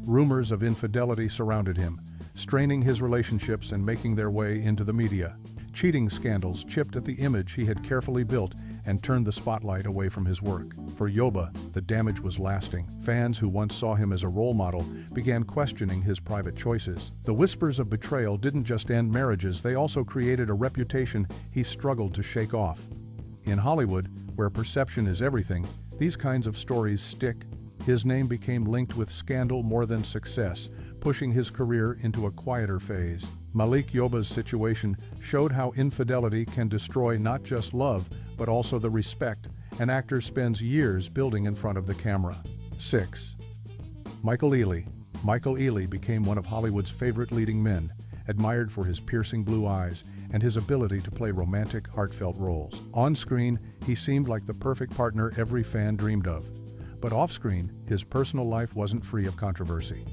Rumors of infidelity surrounded him, straining his relationships and making their way into the media. Cheating scandals chipped at the image he had carefully built and turned the spotlight away from his work. For Yoba, the damage was lasting. Fans who once saw him as a role model began questioning his private choices. The whispers of betrayal didn't just end marriages, they also created a reputation he struggled to shake off. In Hollywood, where perception is everything, these kinds of stories stick. His name became linked with scandal more than success, pushing his career into a quieter phase. Malik Yoba's situation showed how infidelity can destroy not just love, but also the respect an actor spends years building in front of the camera. 6. Michael Ealy. Michael Ealy became one of Hollywood's favorite leading men, admired for his piercing blue eyes and his ability to play romantic, heartfelt roles. On screen, he seemed like the perfect partner every fan dreamed of. But off-screen, his personal life wasn't free of controversy.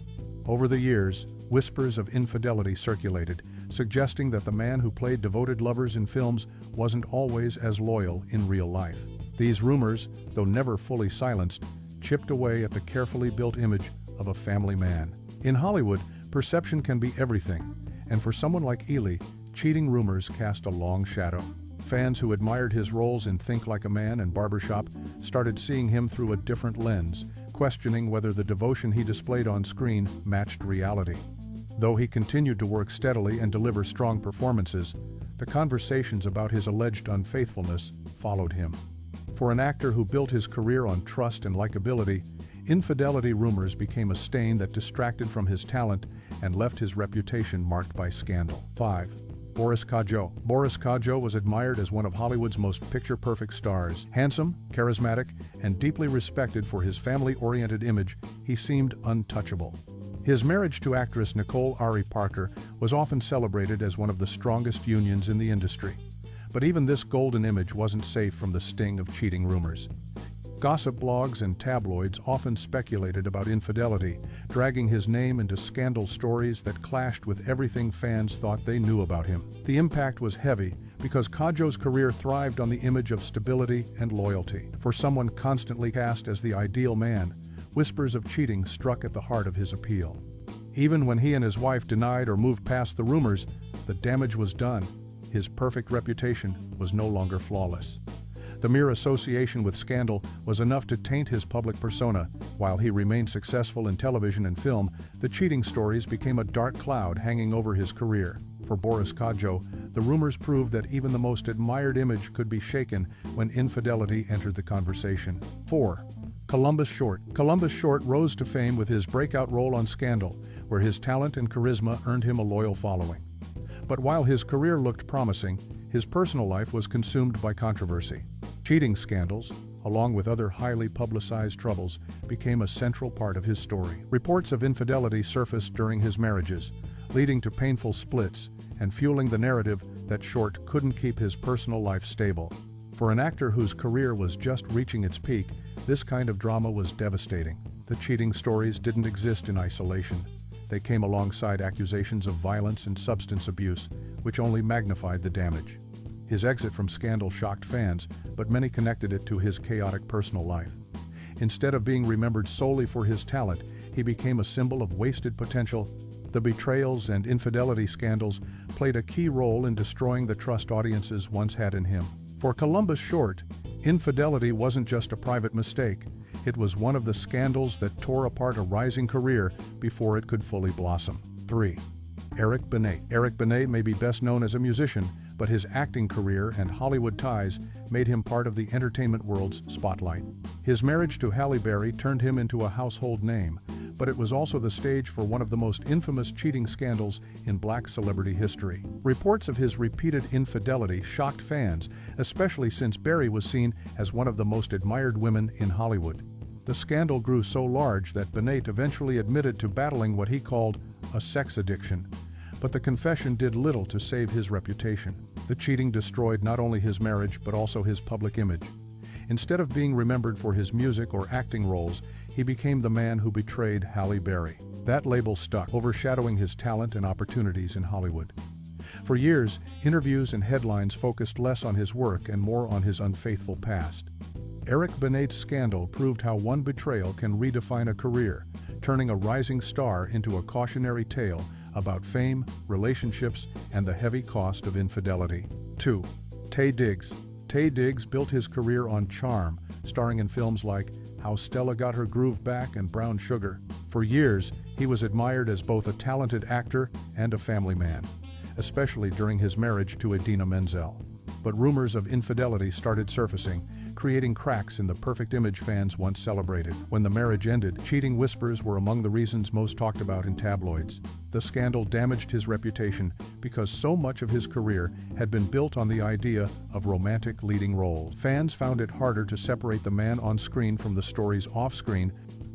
Over the years, whispers of infidelity circulated, suggesting that the man who played devoted lovers in films wasn't always as loyal in real life. These rumors, though never fully silenced, chipped away at the carefully built image of a family man. In Hollywood, perception can be everything, and for someone like Ealy, cheating rumors cast a long shadow. Fans who admired his roles in Think Like a Man and Barbershop started seeing him through a different lens, questioning whether the devotion he displayed on screen matched reality. Though he continued to work steadily and deliver strong performances, the conversations about his alleged unfaithfulness followed him. For an actor who built his career on trust and likability, infidelity rumors became a stain that distracted from his talent and left his reputation marked by scandal. 5. Boris Kodjoe. Boris Kodjoe was admired as one of Hollywood's most picture-perfect stars. Handsome, charismatic, and deeply respected for his family-oriented image, he seemed untouchable. His marriage to actress Nicole Ari Parker was often celebrated as one of the strongest unions in the industry. But even this golden image wasn't safe from the sting of cheating rumors. Gossip blogs and tabloids often speculated about infidelity, dragging his name into scandal stories that clashed with everything fans thought they knew about him. The impact was heavy because Kodjoe's career thrived on the image of stability and loyalty. For someone constantly cast as the ideal man, whispers of cheating struck at the heart of his appeal. Even when he and his wife denied or moved past the rumors, the damage was done. His perfect reputation was no longer flawless. The mere association with scandal was enough to taint his public persona. While he remained successful in television and film, the cheating stories became a dark cloud hanging over his career. For Boris Kodjoe, the rumors proved that even the most admired image could be shaken when infidelity entered the conversation. 4. Columbus Short. Columbus Short rose to fame with his breakout role on Scandal, where his talent and charisma earned him a loyal following. But while his career looked promising, his personal life was consumed by controversy. Cheating scandals, along with other highly publicized troubles, became a central part of his story. Reports of infidelity surfaced during his marriages, leading to painful splits and fueling the narrative that Short couldn't keep his personal life stable. For an actor whose career was just reaching its peak, this kind of drama was devastating. The cheating stories didn't exist in isolation. They came alongside accusations of violence and substance abuse, which only magnified the damage. His exit from Scandal shocked fans, but many connected it to his chaotic personal life. Instead of being remembered solely for his talent, he became a symbol of wasted potential. The betrayals and infidelity scandals played a key role in destroying the trust audiences once had in him. For Columbus Short, infidelity wasn't just a private mistake. It was one of the scandals that tore apart a rising career before it could fully blossom. 3. Eric Benet. Eric Benet may be best known as a musician, but his acting career and Hollywood ties made him part of the entertainment world's spotlight. His marriage to Halle Berry turned him into a household name, but it was also the stage for one of the most infamous cheating scandals in black celebrity history. Reports of his repeated infidelity shocked fans, especially since Berry was seen as one of the most admired women in Hollywood. The scandal grew so large that Benet eventually admitted to battling what he called a sex addiction. But the confession did little to save his reputation. The cheating destroyed not only his marriage but also his public image. Instead of being remembered for his music or acting roles, he became the man who betrayed Halle Berry. That label stuck, overshadowing his talent and opportunities in Hollywood. For years, interviews and headlines focused less on his work and more on his unfaithful past. Eric Benet's scandal proved how one betrayal can redefine a career, turning a rising star into a cautionary tale about fame, relationships, and the heavy cost of infidelity. 2. Taye Diggs. Taye Diggs built his career on charm, starring in films like How Stella Got Her Groove Back and Brown Sugar. For years, he was admired as both a talented actor and a family man, especially during his marriage to Idina Menzel. But rumors of infidelity started surfacing, creating cracks in the perfect image fans once celebrated. When the marriage ended, cheating whispers were among the reasons most talked about in tabloids. The scandal damaged his reputation because so much of his career had been built on the idea of romantic leading roles. Fans found it harder to separate the man on screen from the stories off-screen.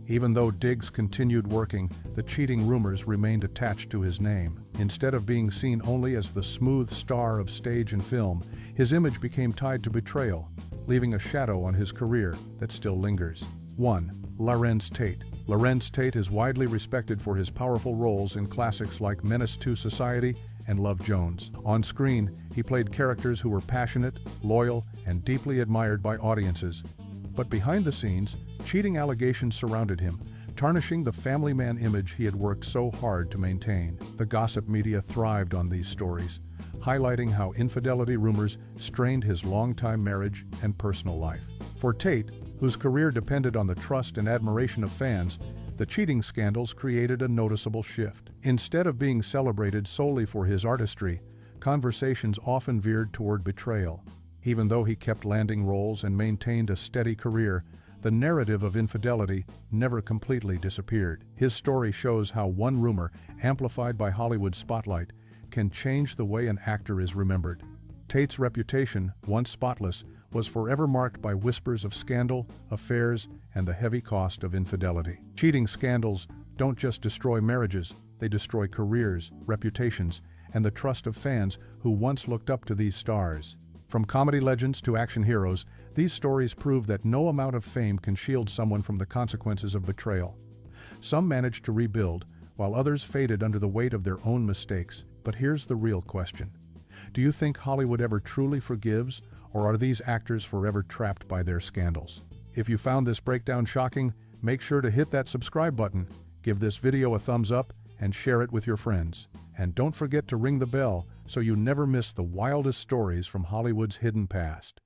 Even though Diggs continued working, the cheating rumors remained attached to his name. Instead of being seen only as the smooth star of stage and film, his image became tied to betrayal, leaving a shadow on his career that still lingers. 1. Larenz Tate. Larenz Tate is widely respected for his powerful roles in classics like Menace to Society and Love Jones. On screen, he played characters who were passionate, loyal, and deeply admired by audiences. But behind the scenes, cheating allegations surrounded him, tarnishing the family man image he had worked so hard to maintain. The gossip media thrived on these stories, highlighting how infidelity rumors strained his longtime marriage and personal life. For Tate, whose career depended on the trust and admiration of fans, the cheating scandals created a noticeable shift. Instead of being celebrated solely for his artistry, conversations often veered toward betrayal. Even though he kept landing roles and maintained a steady career, the narrative of infidelity never completely disappeared. His story shows how one rumor, amplified by Hollywood's spotlight, can change the way an actor is remembered. Tate's reputation, once spotless, was forever marked by whispers of scandal, affairs, and the heavy cost of infidelity. Cheating scandals don't just destroy marriages, they destroy careers, reputations, and the trust of fans who once looked up to these stars. From comedy legends to action heroes, these stories prove that no amount of fame can shield someone from the consequences of betrayal. Some managed to rebuild, while others faded under the weight of their own mistakes. But here's the real question. Do you think Hollywood ever truly forgives, or are these actors forever trapped by their scandals? If you found this breakdown shocking, make sure to hit that subscribe button, give this video a thumbs up, and share it with your friends. And don't forget to ring the bell so you never miss the wildest stories from Hollywood's hidden past.